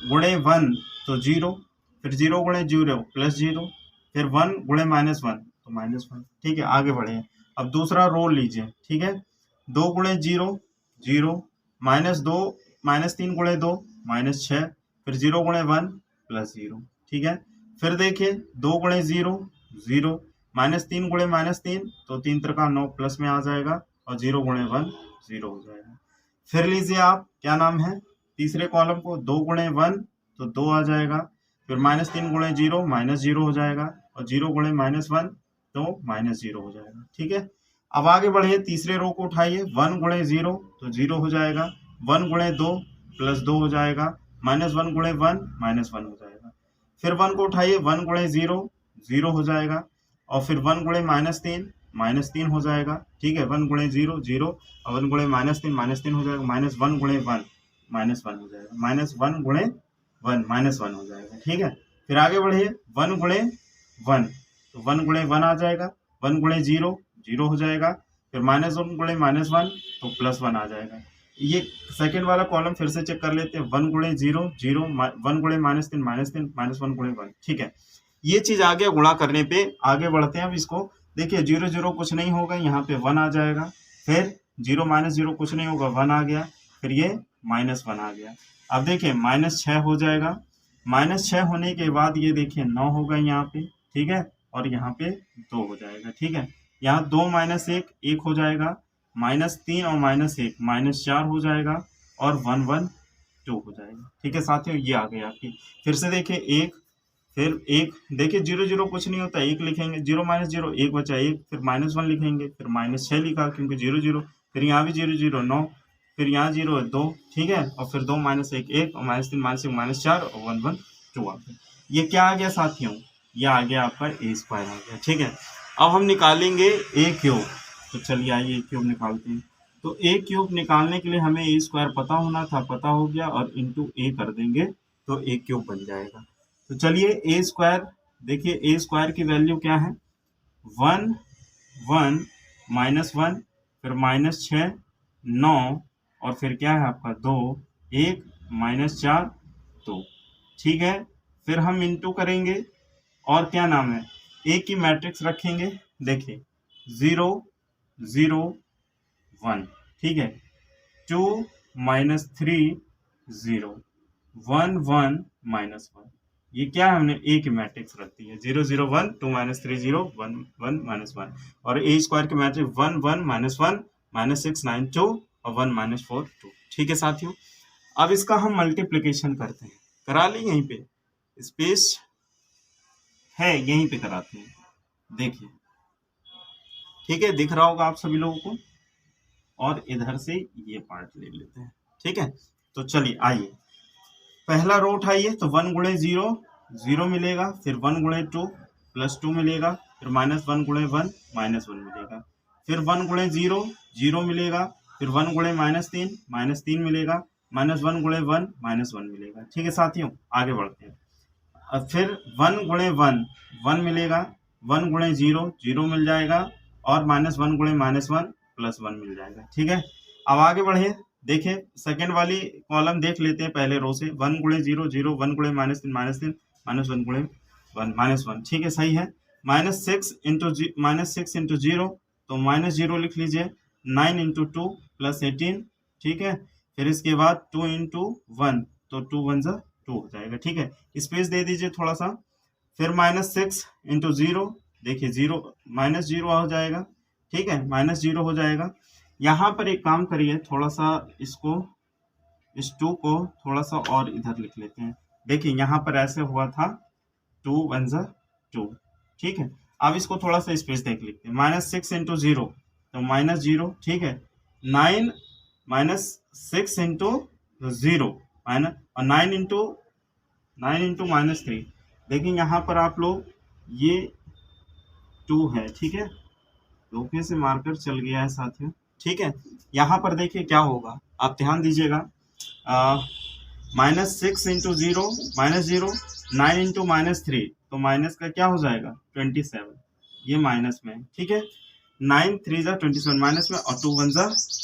गुणे वन तो जीरो, फिर जीरो गुणे जीरो प्लस जीरो, फिर वन गुणे माइनस वन तो माइनस वन, ठीक है। आगे बढ़े, अब दूसरा रो लीजिए, ठीक है, दो गुणे जीरो जीरो, माइनस दो माइनस 3 गुणे दो माइनस 6, फिर जीरो गुणे वन प्लस जीरो, ठीक है। फिर देखिए दो गुणे जीरो जीरो, माइनस 3 गुणे माइनस 3 तो 3 त्रिका 9 प्लस में आ जाएगा, और जीरो गुणे वन जीरो हो जाएगा। फिर लीजिए आप क्या नाम है, तीसरे कॉलम को, दो गुणे वन तो दो आ जाएगा, फिर माइनस 3 गुणे जीरो माइनस जीरो हो जाएगा, और जीरो गुणे माइनस वन तो माइनस जीरो हो जाएगा, ठीक है। अब आगे बढ़िए, तीसरे रो को उठाइए, वन गुणे जीरो तो जीरो हो जाएगा, वन गुणे दो प्लस दो हो जाएगा, माइनस वन गुणे वन माइनस वन हो जाएगा। फिर वन को उठाइए, वन गुणे जीरो जीरो हो जाएगा, और फिर वन गुणे माइनस तीन हो जाएगा, ठीक है। वन गुणे जीरो जीरो, और वन गुणे माइनस तीन हो जाएगा, माइनस वन गुणे वन माइनस वन हो जाएगा, माइनस वन गुणे वन माइनस वन हो जाएगा, ठीक है। फिर आगे बढ़िए, वन गुणे वन तो वन गुणे वन आ जाएगा, वन गुणे जीरो जीरो हो जाएगा, फिर माइनस वन गुणे माइनस वन तो प्लस वन आ जाएगा। ये सेकंड वाला कॉलम फिर से चेक कर लेते हैं, वन गुणे जीरो जीरो, वन गुणे माइनस तीन माइनस वन गुणे वन, ठीक है। ये चीज आ गया गुणा करने पे। आगे बढ़ते हैं, अब इसको देखिए, जीरो जीरो कुछ नहीं होगा, यहाँ पे वन आ जाएगा, फिर जीरो माइनस जीरो कुछ नहीं होगा, वन आ गया, फिर ये माइनस वन आ गया। अब देखिए माइनस 6 हो जाएगा, माइनस 6 होने के बाद ये देखिए 9 होगा यहाँ पे, ठीक है, और यहाँ पे 2 हो जाएगा, ठीक है। यहाँ 2 माइनस एक हो जाएगा, माइनस 3 और माइनस एक माइनस 4 हो जाएगा, और 1 1 2 हो जाएगा, ठीक है साथियों। ये आ गई आपकी। फिर से देखिए एक, फिर एक, देखिए जीरो जीरो कुछ नहीं होता, एक लिखेंगे, जीरो माइनस जीरो एक बचा एक, फिर माइनस वन लिखेंगे, फिर माइनस 6 लिखा क्योंकि जीरो जीरो, फिर यहाँ भी जीरो जीरो 9, फिर यहाँ जीरो 2, ठीक है, और फिर 2 माइनस एक और माइनस 3 माइनस 1 माइनस 4 और 1 1 2 आ गया। ये क्या आ गया साथियों, ये आ गया आपका ए स्क्वायर आ गया, ठीक है। अब हम निकालेंगे ए क्यूब, तो चलिए आइए ए क्यूब निकालते हैं। तो ए क्यूब निकालने के लिए हमें ए स्क्वायर पता होना था, पता हो गया, और इंटू ए कर देंगे तो ए क्यूब बन जाएगा। तो चलिए ए स्क्वायर, देखिए ए स्क्वायर की वैल्यू क्या है, 1 1 माइनस 1, फिर माइनस 6 9, और फिर क्या है आपका 2 1 माइनस 4 2, ठीक है। फिर हम इंटू करेंगे, और क्या नाम है, ए की मैट्रिक्स रखेंगे, देखिए 0 0 1, ठीक है, 2 माइनस 3 0 1 1 माइनस 1, ये क्या है, हमने ए की मैट्रिक्स रखती है, 0 0 1 2 माइनस 3 0 1 1 माइनस 1, और ए स्क्वायर की मैट्रिक्स 1 1 माइनस 1 माइनस 6 9 2 और 1 माइनस 4 2, ठीक है साथियों। अब इसका हम मल्टीप्लिकेशन करते हैं, करा ली, यहीं पे स्पेस है, यहीं पे कराते हैं। देखिए ठीक है, दिख रहा होगा आप सभी लोगों को। और इधर से ये पार्ट ले लेते हैं, ठीक है। तो चलिए आइए, पहला रो उठाइए, तो 1 गुणे 0 0 मिलेगा, फिर 1 गुणे 2 +2 मिलेगा, फिर -1 गुणे 1 -1 मिलेगा, फिर 1 गुणे 0 0 मिलेगा, फिर 1 गुणे -3 मिलेगा, -1 गुणे 1 -1 मिलेगा। ठीक है साथियों, आगे बढ़ते हैं। अब फिर 1 गुणे 1 1 मिलेगा, 1 गुणे 0 0 मिल जाएगा, और -1 गुणे -1 +1 मिल जाएगा। ठीक है, अब आगे बढ़े, देखिए सेकंड वाली कॉलम देख लेते हैं पहले रो से। 1 गुणे 0 0, 1 गुणे -3 -3, -1 गुणे 1 -1। ठीक है, सही है। -6 इंटू 0, तो -0 लिख लीजिए। 9 इंटू 2 +18। ठीक है, फिर इसके बाद 2 इंटू 1, तो 2 1 2 हो जाएगा। ठीक है, स्पेस दे दीजिए थोड़ा सा। फिर -6 इंटू 0, देखिए 0 -0 हो जाएगा। ठीक है, -0 हो जाएगा। यहाँ पर एक काम करिए, थोड़ा सा इसको, इस 2 को थोड़ा सा और इधर लिख लेते हैं। देखिए यहाँ पर ऐसे हुआ था, 2 1 2। ठीक है, अब इसको थोड़ा सा स्पेस देख लेते हैं। -6 इंटू 0, तो -0। ठीक है, 9 -6 इंटू 0 और 9 इंटू -3। देखिए यहाँ पर आप लोग, ये 2 है। ठीक है, धोखे से मार्कर चल गया है साथियों। ठीक है, यहाँ पर देखिए क्या होगा, आप ध्यान दीजिएगा। -6 इंटू 0 -0, 9 इंटू -3, तो माइनस का क्या हो जाएगा 27, ये माइनस में। ठीक है, 9 3 27 माइनस में, और 2 1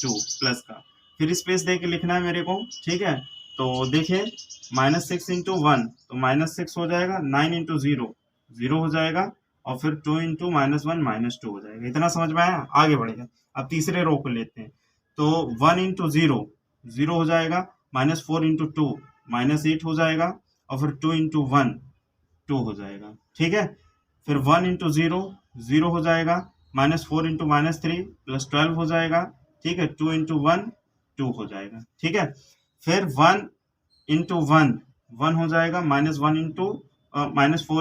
2 प्लस का, फिर स्पेस दे के लिखना है मेरे को। ठीक है, तो देखिए -6 इंटू 1, तो -6 हो जाएगा, 9 इंटू 0 0 हो जाएगा, और फिर 2 इंटू -1 -2 हो जाएगा। इतना समझ में आया, आगे बढ़ेगा। अब तीसरे रो को लेते हैं, तो 1 इंटू 0 0 हो जाएगा, -4 इंटू 2 -8 हो जाएगा, और फिर 2 इंटू 1 2 हो जाएगा। ठीक है, फिर 1 इंटू 0 0 हो जाएगा, -4 इंटू -3 +12 हो जाएगा। ठीक है, 2 इंटू 1 2 हो जाएगा। ठीक है, फिर 1 इंटू 1 1 हो जाएगा, -4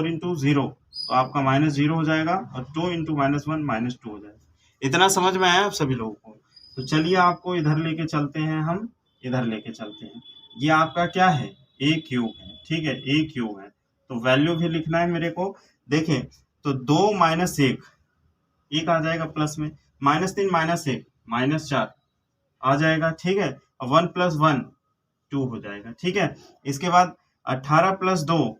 इंटू 0, तो आपका -0 हो जाएगा, और 2 इंटू -1 -2 हो जाएगा। इतना समझ में आया आप सभी लोगों को? तो चलिए आपको इधर लेके चलते हैं, हम इधर लेके चलते हैं। ये आपका क्या है, a क्यूब है। ठीक है, a क्यूब है, तो वैल्यू भी लिखना है मेरे को। देखें, तो 2 -1 1 आ जाएगा प्लस में, -3 -1 -4 आ जाएगा। ठीक है, 1 + 1 2 हो जाएगा। ठीक है, इसके बाद 18 + 2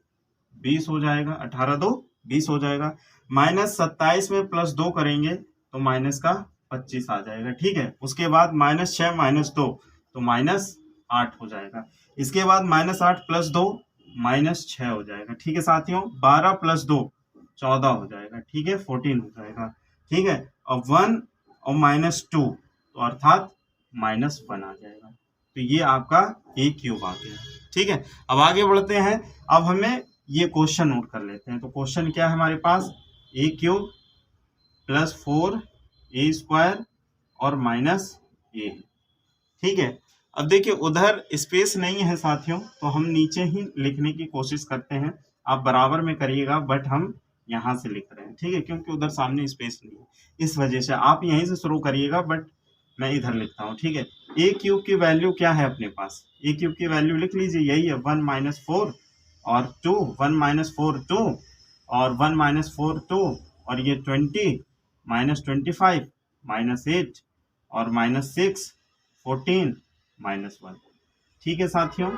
20 हो जाएगा, 18 2 20 हो जाएगा। -27 में +2 करेंगे, तो माइनस का 25 आ जाएगा। ठीक है, उसके बाद -6 - 2, तो -8 हो जाएगा। इसके बाद -8 + 2 -6 हो जाएगा। ठीक है साथियों, 12 + 2 14 हो जाएगा। ठीक है, 14 हो जाएगा। ठीक है, और 1 और -2, तो अर्थात -1 आ जाएगा। तो ये आपका a क्यूब आ गया। ठीक है, अब आगे बढ़ते हैं। अब हमें ये क्वेश्चन नोट कर लेते हैं। तो क्वेश्चन क्या है हमारे पास, a क्यूब + 4a² और -a। ठीक है, अब देखिए उधर स्पेस नहीं है साथियों, तो हम नीचे ही लिखने की कोशिश करते हैं। आप बराबर में करिएगा, बट हम यहाँ से लिख रहे हैं। ठीक है, क्योंकि उधर सामने स्पेस नहीं है, इस वजह से आप यहीं से शुरू करिएगा, बट मैं इधर लिखता हूँ। ठीक है, a क्यूब की वैल्यू क्या है अपने पास, a क्यूब की वैल्यू लिख लीजिए, यही है 1 - 4 और 2, 1 - 4 2, और 1 - 4 2, और ये 20 -25 -8 और -6 14 -1। ठीक है साथियों,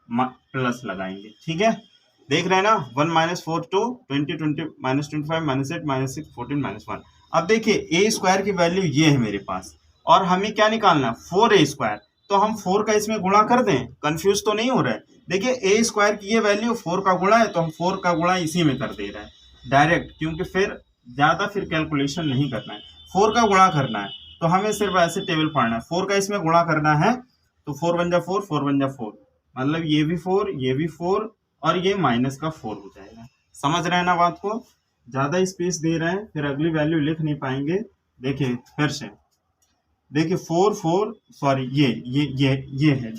प्लस लगाएंगे। ठीक है, देख रहे हैं ना, 1 - 4 2 20 20 -25 -8 -6 14 -1। अब देखिए a² की वैल्यू ये है मेरे पास, और हमें क्या निकालना है 4a²। तो हम 4 का इसमें गुणा कर दें, कंफ्यूज तो नहीं हो रहा है। देखिए a² की ये वैल्यू 4 का गुणा है, तो हम 4 का गुणा इसी में कर दे रहे हैं डायरेक्ट, क्योंकि फिर ज्यादा कैलकुलेशन नहीं करना है, 4 का गुणा करना है। तो हमें सिर्फ ऐसे टेबल पढ़ना है, 4 का इसमें गुणा करना है, तो 4 1 4 4 1 4, मतलब ये भी 4 ये भी 4, और ये माइनस का 4 हो जाएगा। समझ रहे हैं ना बात को, ज्यादा स्पेस दे रहे हैं, फिर अगली वैल्यू लिख नहीं पाएंगे। देखिए फिर से, देखिए 4 4 सॉरी ये है,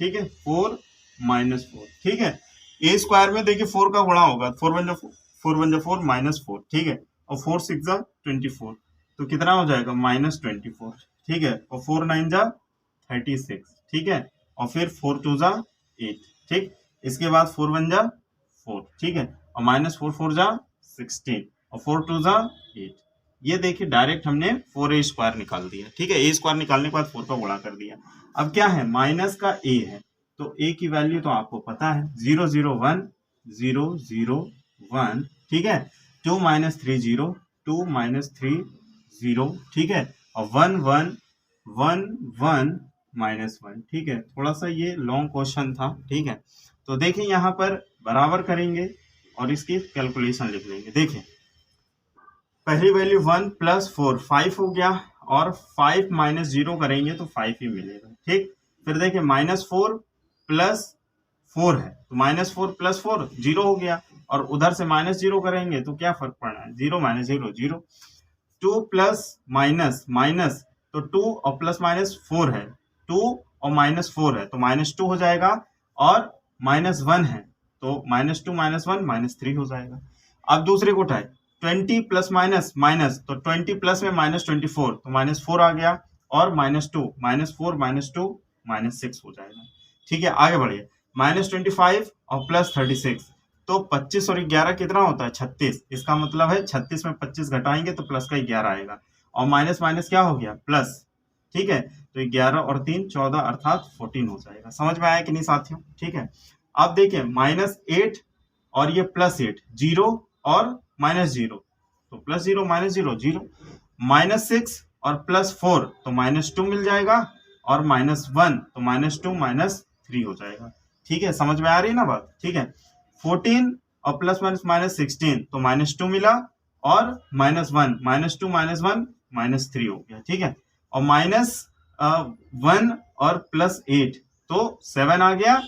ठीक है, 4 -4। ठीक है, a² में देखिए 4 का गुणा होगा, 4 1 4 4 1 4 -4। ठीक है, और 4 6 24, तो कितना हो जाएगा -24, ठीक है। और 4 9 जा 36, ठीक है। और फिर 4 2 जा 8, ठीक। इसके बाद 4 1 जा 4, ठीक है। और -4 4 जा 16 और 4 2 जा 8। ये देखिए डायरेक्ट हमने 4a² निकाल दिया, ठीक है। a² निकालने के बाद 4 का गुणा कर दिया। अब क्या है, माइनस का a है, तो a की वैल्यू तो आपको पता है 0 0 1 0 0 1, ठीक है। 2 3 0 2 3 0, ठीक है। और 1 1 1 1 -1, ठीक है। थोड़ा सा ये लॉन्ग क्वेश्चन था, ठीक है। तो देखिए यहाँ पर बराबर करेंगे और इसकी कैलकुलेशन लिख लेंगे। देखिए पहली वैल्यू 1 + 4 5 हो गया, और 5 - 0 करेंगे तो 5 ही मिलेगा, ठीक। फिर देखिए -4 + 4 है, तो -4 + 4 0 हो गया, और उधर से -0 करेंगे तो क्या फर्क पड़ रहा है, 0 - 0 0। 2 प्लस माइनस तो 2 और प्लस माइनस 4 है, 2 और -4 है तो -2 हो जाएगा, और -1 है तो -2 -1 -3 हो जाएगा। अब दूसरे को उठाए 20 प्लस माइनस तो 20 प्लस में -24 तो -4 आ गया, और -2 -4 -2 -6 हो जाएगा, ठीक है। आगे बढ़िए, -25 और +36 तो 25 और 11 कितना होता है 36, इसका मतलब है 36 में 25 घटाएंगे तो प्लस का 11 आएगा, और माइनस माइनस क्या हो गया प्लस, ठीक है। तो 11 और 3 14 अर्थात 14 हो जाएगा। समझ में आया कि नहीं साथियों, ठीक है। अब देखिए -8 और ये +8 0 और -0, तो +0 -0 0, -6 और +4 तो -2 मिल जाएगा, और -1 तो -2 -3 हो जाएगा, ठीक है। समझ में आ रही है ना बात, ठीक है। 14 और प्लस -16 तो -2 मिला, और -1 -2 -1 -3 हो गया, ठीक है। और -1 और +8 तो 7 आ गया,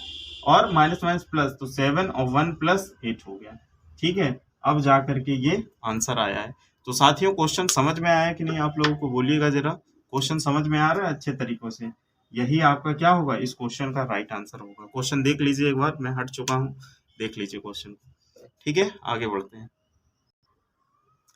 और माइनस प्लस तो 7 और 1 + 8 हो गया, ठीक है। अब जा करके ये आंसर आया है। तो साथियों क्वेश्चन समझ में आया कि नहीं, आप लोगों को बोलिएगा जरा, क्वेश्चन समझ में आ रहा है अच्छे तरीकों से। यही आपका क्या होगा, इस क्वेश्चन का राइट आंसर होगा। क्वेश्चन देख लीजिए एक बार, मैं हट चुका हूँ, देख लीजिए क्वेश्चन, ठीक है। आगे बढ़ते हैं।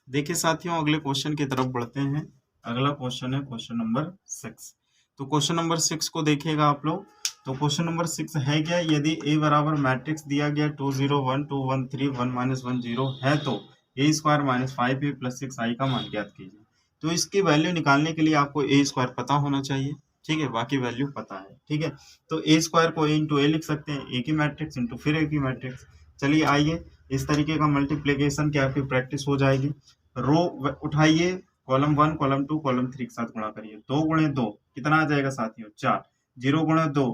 देखिए साथियों अगले क्वेश्चन की तरफ बढ़ते हैं। अगला क्वेश्चन है क्वेश्चन नंबर 6। तो क्वेश्चन नंबर 6 को देखिएगा आप लोग। तो क्वेश्चन नंबर 6 है क्या, यदि a बराबर मैट्रिक्स दिया गया 2 0 1 2 1 3 1 -1 0 है, तो a² - 5a + 6i का मान ज्ञात कीजिए। तो इसकी वैल्यू निकालने के लिए आपको a² पता होना चाहिए, ठीक है। बाकी वैल्यू पता है, ठीक है। तो a² को a × a लिख सकते हैं, a की मैट्रिक्स इंटू फिर a की मैट्रिक्स। चलिए आइए इस तरीके का मल्टीप्लीकेशन की आपकी प्रैक्टिस हो जाएगी। रो उठाइए, कॉलम 1 कॉलम 2 कॉलम 3 के साथ गुणा करिए। 2 × 2 कितना आ जाएगा साथियों 4, 0 × 2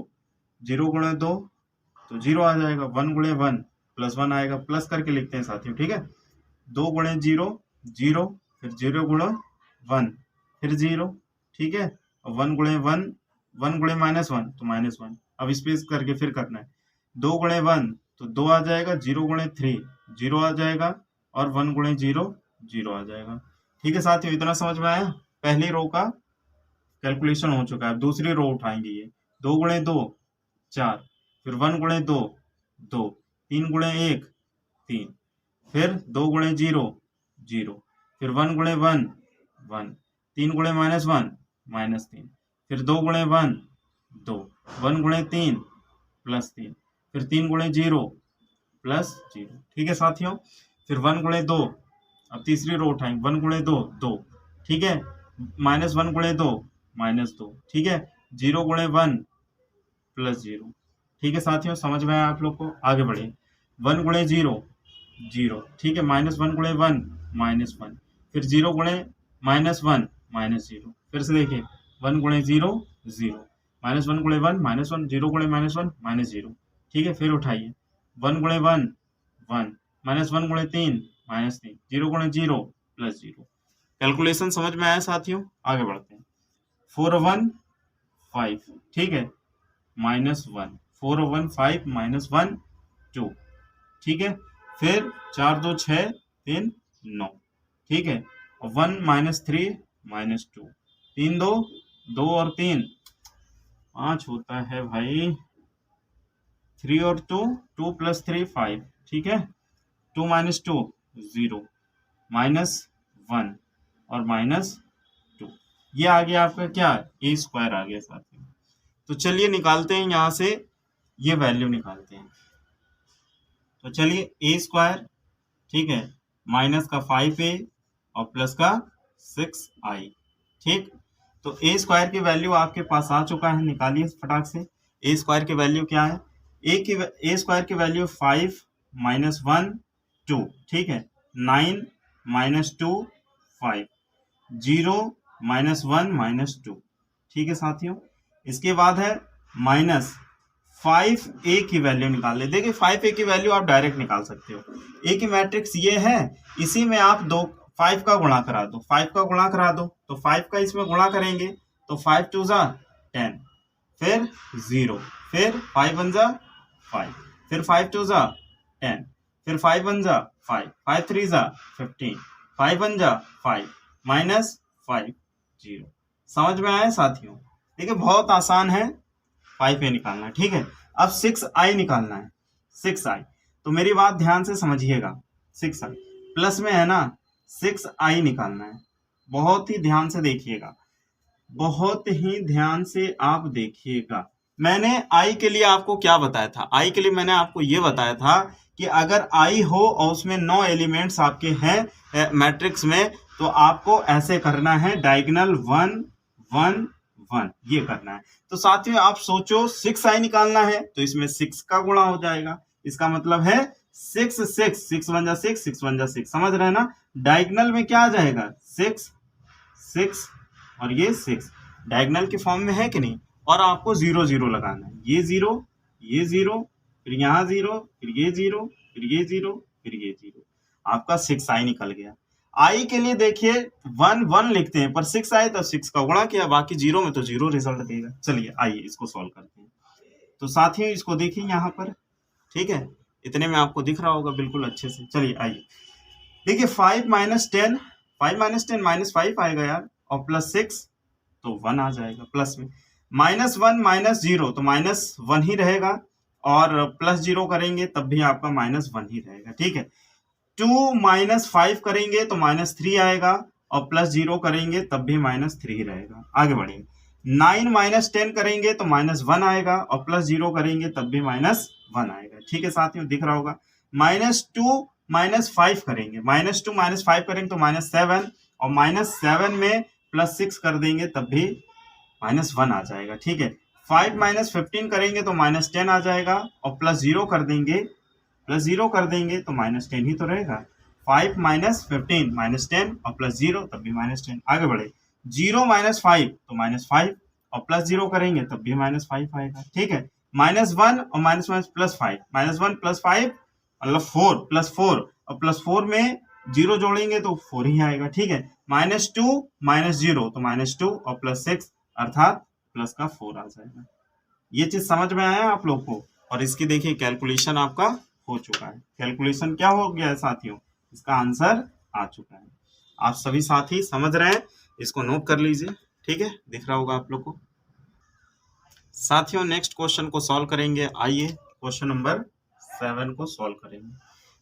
0 × 2 तो 0 आ जाएगा, 1 × 1 +1 आएगा, प्लस करके लिखते हैं साथियों, ठीक है। 2 × 0 0, फिर 0 × 1 फिर 0, ठीक है। और 1 × 1 1 × -1 तो -1। अब स्पेस करके फिर करना है, 2 × 1 तो 2 आ जाएगा, 0 × 3 0 आ जाएगा, और 1 × 0 0 आ जाएगा, ठीक है साथियों। इतना समझ में आया, पहली रो का कैलकुलेशन हो चुका है। दूसरी रो उठाएंगे, ये 2 × 2 4, फिर 1 × 2 2, 3 × 1 3, फिर 2 × 0 0, फिर 1 × 1 1, 3 × -1 -3, फिर 2 × 1 2, 1 × 3 +3, फिर 3 × 0 +0, ठीक है साथियों। फिर 1 × 2, अब तीसरी रो उठाएंगे, 1 × 2 2, ठीक है। -1 × 2 -2, ठीक है। 0 × 1 +0, ठीक है साथियों। समझ में आया आप लोग को, आगे बढ़े। 1 × 0 0, ठीक है। -1 × 1 -1, फिर 0 × -1 -0, फिर से देखिए 1 × 0 0, -1 × 1 -1, 0 × -1 -0, ठीक है। फिर उठाइए 1 × 1 1, -1 × 3 -3, 0 × 0 +0। कैलकुलेशन समझ में आया साथियों, आगे बढ़ते हैं। 4 1 5, ठीक है, -1, 4 1 5 -1 2, ठीक है। फिर 4 2 6 3 9, ठीक है। और 1 -3 -2, 3 2 2 और 3 5 होता है भाई, 3 और 2 2 + 3 5, ठीक है। 2 - 2 0, -1 और -2, ये आ गया आपका क्या, ए स्क्वायर आ गया साथियों। तो चलिए निकालते हैं यहाँ से, ये वैल्यू निकालते हैं। तो चलिए ए स्क्वायर, ठीक है, माइनस का 5a और प्लस का 6i, ठीक। तो ए स्क्वायर की वैल्यू आपके पास आ चुका है, निकालिए फटाक से। ए स्क्वायर की वैल्यू क्या है, ए स्क्वायर की वैल्यू 5 माइनस 1 2, ठीक है, 9 माइनस 2 5, 0 माइनस 1 माइनस 2, ठीक है साथियों। इसके बाद है माइनस 5a की वैल्यू निकाल ले। देखिए 5a की वैल्यू आप डायरेक्ट निकाल सकते हो, a की मैट्रिक्स ये है, इसी में आप 5 का गुणा करा दो, 5 का गुणा करा दो, तो 5 का इसमें गुणा करेंगे तो 5 2 जा 10, फिर 0, फिर 5 1 जा 5, फिर 5 2 जा 10, फिर 5 1 जा 5, 5 3 जा 15, 5 1 जा 5 माइनस 5 0। समझ में आया साथियों? देखिए बहुत आसान है, 5a निकालना है, ठीक है। अब 6i निकालना है, 6i। तो मेरी बात ध्यान से समझिएगा, 6i प्लस में है ना, 6i निकालना है। बहुत ही ध्यान से देखिएगा, बहुत ही ध्यान से आप देखिएगा। मैंने i के लिए आपको क्या बताया था, i के लिए मैंने आपको ये बताया था कि अगर i हो और उसमें 9 एलिमेंट्स आपके हैं मैट्रिक्स में, तो आपको ऐसे करना है, डायगोनल 1 1 1 ये करना है। तो साथियों आप सोचो 6i निकालना है, तो इसमें 6 का गुणा हो जाएगा, इसका मतलब है 6 6 6 1 जा 6 6 1 जा 6, समझ रहे हैं ना। डायगोनल में क्या आ जाएगा, 6 6 और ये 6 डायगोनल के फॉर्म में है कि नहीं। और आपको 0 0 लगाना है, ये 0 ये 0, फिर यहाँ 0, फिर ये 0, फिर ये 0, फिर ये 0, आपका 6i निकल गया। आई के लिए देखिए 1 1 लिखते हैं, पर 6 आए तो 6 का गुणा किया, बाकी 0 में तो 0 रिजल्ट देगा। चलिए आइए इसको सॉल्व करते हैं। तो साथियों इसको देखिए यहाँ पर, ठीक है, इतने में आपको दिख रहा होगा बिल्कुल अच्छे से। चलिए आइए देखिए 5 माइनस 10, 5 माइनस 10 माइनस 5 आएगा यार, और प्लस 6 तो 1 आ जाएगा प्लस में। माइनस 1 माइनस 0 तो माइनस 1 ही रहेगा, और प्लस 0 करेंगे तब भी आपका माइनस 1 ही रहेगा, ठीक है। 2 माइनस 5 करेंगे तो माइनस 3 आएगा, और प्लस 0 करेंगे तब भी माइनस 3 रहेगा। आगे बढ़ेंगे, 9 माइनस 10 करेंगे तो माइनस 1 आएगा, और प्लस 0 करेंगे तब भी माइनस 1 आएगा, ठीक है साथियों, दिख रहा होगा। माइनस 2 माइनस 5 करेंगे, माइनस 2 माइनस 5 करेंगे तो माइनस 7, और माइनस 7 में प्लस 6 कर देंगे तब भी माइनस 1 आ जाएगा, ठीक है। 5 माइनस 15 करेंगे तो माइनस 10 आ जाएगा, और प्लस 0 कर देंगे, प्लस 0 कर देंगे तो माइनस 10 ही तो रहेगा। 5 माइनस 15 माइनस 10 और प्लस 0 तब भी माइनस 10। आगे बढ़े, 0 माइनस 5 तो माइनस 5, और प्लस 0 करेंगे तब भी माइनस 5 आएगा, ठीक है। माइनस 1 और minus minus plus 5, minus 1 plus 5 मतलब 4 प्लस 4, और प्लस 4 में 0 जोड़ेंगे तो 4 ही आएगा, ठीक है। माइनस 2 माइनस 0 तो माइनस 2, और प्लस 6 अर्थात प्लस का 4 आ जाएगा। ये चीज समझ में आया आप लोग को। और इसकी देखिए कैलकुलेशन आपका हो चुका है। कैलकुलेशन क्या हो गया है साथियों, इसका आंसर आ चुका है। आप सभी साथी समझ रहे हैं, इसको नोट कर लीजिए, ठीक है, दिख रहा होगा आप लोग को। साथियों नेक्स्ट क्वेश्चन को सॉल्व करेंगे, आइए क्वेश्चन नंबर 7 को सॉल्व करेंगे।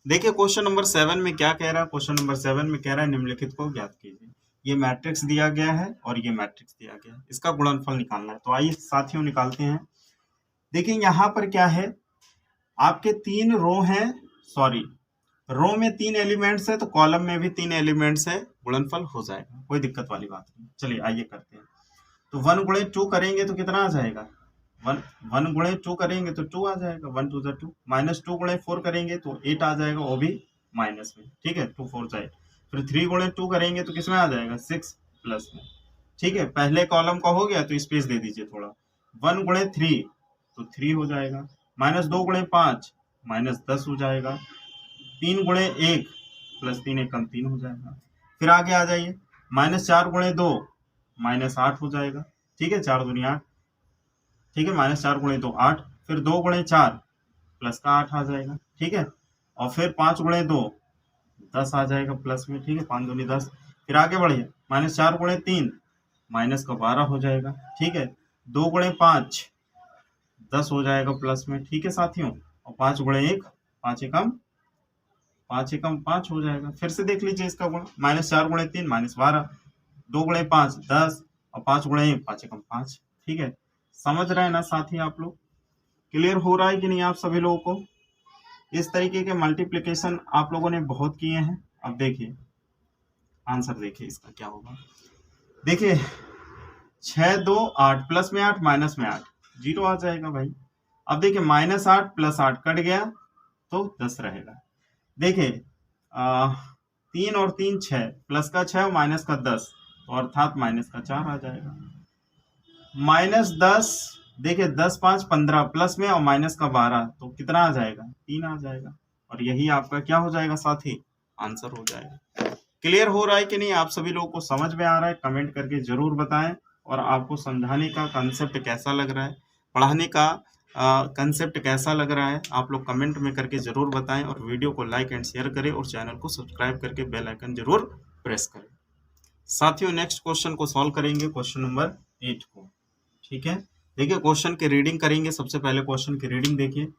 देखिए क्वेश्चन नंबर 7 में क्या कह रहा है, क्वेश्चन नंबर 7 में कह रहा है निम्नलिखित को ज्ञात कीजिए। ये मैट्रिक्स दिया गया है और ये मैट्रिक्स दिया गया है, इसका गुणनफल निकालना है। तो आइए साथियों निकालते हैं। देखिए यहाँ पर क्या है, आपके 3 रो हैं, सॉरी रो में 3 एलिमेंट्स है, तो कॉलम में भी 3 एलिमेंट्स है, गुणनफल हो जाएगा, कोई दिक्कत वाली बात नहीं। चलिए आइए करते हैं। तो 1 गुणे 2 करेंगे तो कितना आ जाएगा, 1 गुणे 2 करेंगे तो 2 आ जाएगा, 1 2 जा 2। माइनस 2 गुणे 4 करेंगे तो 8 आ जाएगा, वो भी माइनस में, ठीक है, 2 4 जाए। फिर 3 गुणे 2 करेंगे तो किसमें आ जाएगा, 6 प्लस में, ठीक है। पहले कॉलम का हो गया तो स्पेस दे दीजिए थोड़ा। 1 गुणे 3 तो 3 हो जाएगा, माइनस 2 गुणे 5 माइनस 10 हो जाएगा, 3 गुणे 1 प्लस 3 एकम 3 हो जाएगा। फिर आगे आ जाइए, माइनस 4 गुणे 2 माइनस 8 हो जाएगा, ठीक है, 4 दूनी 8, ठीक है, माइनस 4 गुणे 2 8, फिर 2 गुणे 4 प्लस का 8 आ जाएगा, ठीक है, और फिर 5 गुणे 2 10 आ जाएगा प्लस में, ठीक है, 5 दूनी 10। फिर आगे बढ़िए, माइनस 4 गुणे 3 माइनस का 12 हो जाएगा, ठीक है, 2 गुणे 5 10 हो जाएगा प्लस में, ठीक है साथियों, और 5 गुणे 1 5 एकम 5 हो जाएगा। फिर से देख लीजिए इसका गुण, माइनस 4 गुणे 3 माइनस 12, 2 गुणे 5 10, और 5 गुणा 1 5 एकम 5। ठीक है, समझ रहे हैं ना साथी आप लोग? क्लियर हो रहा है कि नहीं आप सभी लोगों को? इस तरीके के मल्टीप्लिकेशन आप लोगों ने बहुत किए हैं। अब देखिए आंसर, देखिए इसका क्या होगा। देखिए 6 2 8 प्लस में 8 माइनस में 8 जीरो आ जाएगा भाई। अब देखिए -8 + 8 कट गया तो 10 रहेगा। देखिए 3 और 3 6, प्लस का 6 और माइनस का 10, तो अर्थात माइनस का 4 आ जाएगा। -10, देखिए 10 5 15, प्लस में और माइनस का 12, तो कितना आ जाएगा? 3 आ जाएगा। और यही आपका क्या हो जाएगा साथी? आंसर हो जाएगा। क्लियर हो रहा है कि नहीं? आप सभी लोगों को समझ में आ रहा है? कमेंट करके जरूर बताएं। और आपको समझाने का कंसेप्ट कैसा लग रहा है, पढ़ाने का कंसेप्ट कैसा लग रहा है, आप लोग कमेंट में करके जरूर बताएं। और वीडियो को लाइक एंड शेयर करें और चैनल को सब्सक्राइब करके बेल आइकन जरूर प्रेस करें। साथियों नेक्स्ट क्वेश्चन को सॉल्व करेंगे, क्वेश्चन नंबर 8 को। ठीक है, देखिए क्वेश्चन की रीडिंग करेंगे। सबसे पहले क्वेश्चन की रीडिंग देखिए।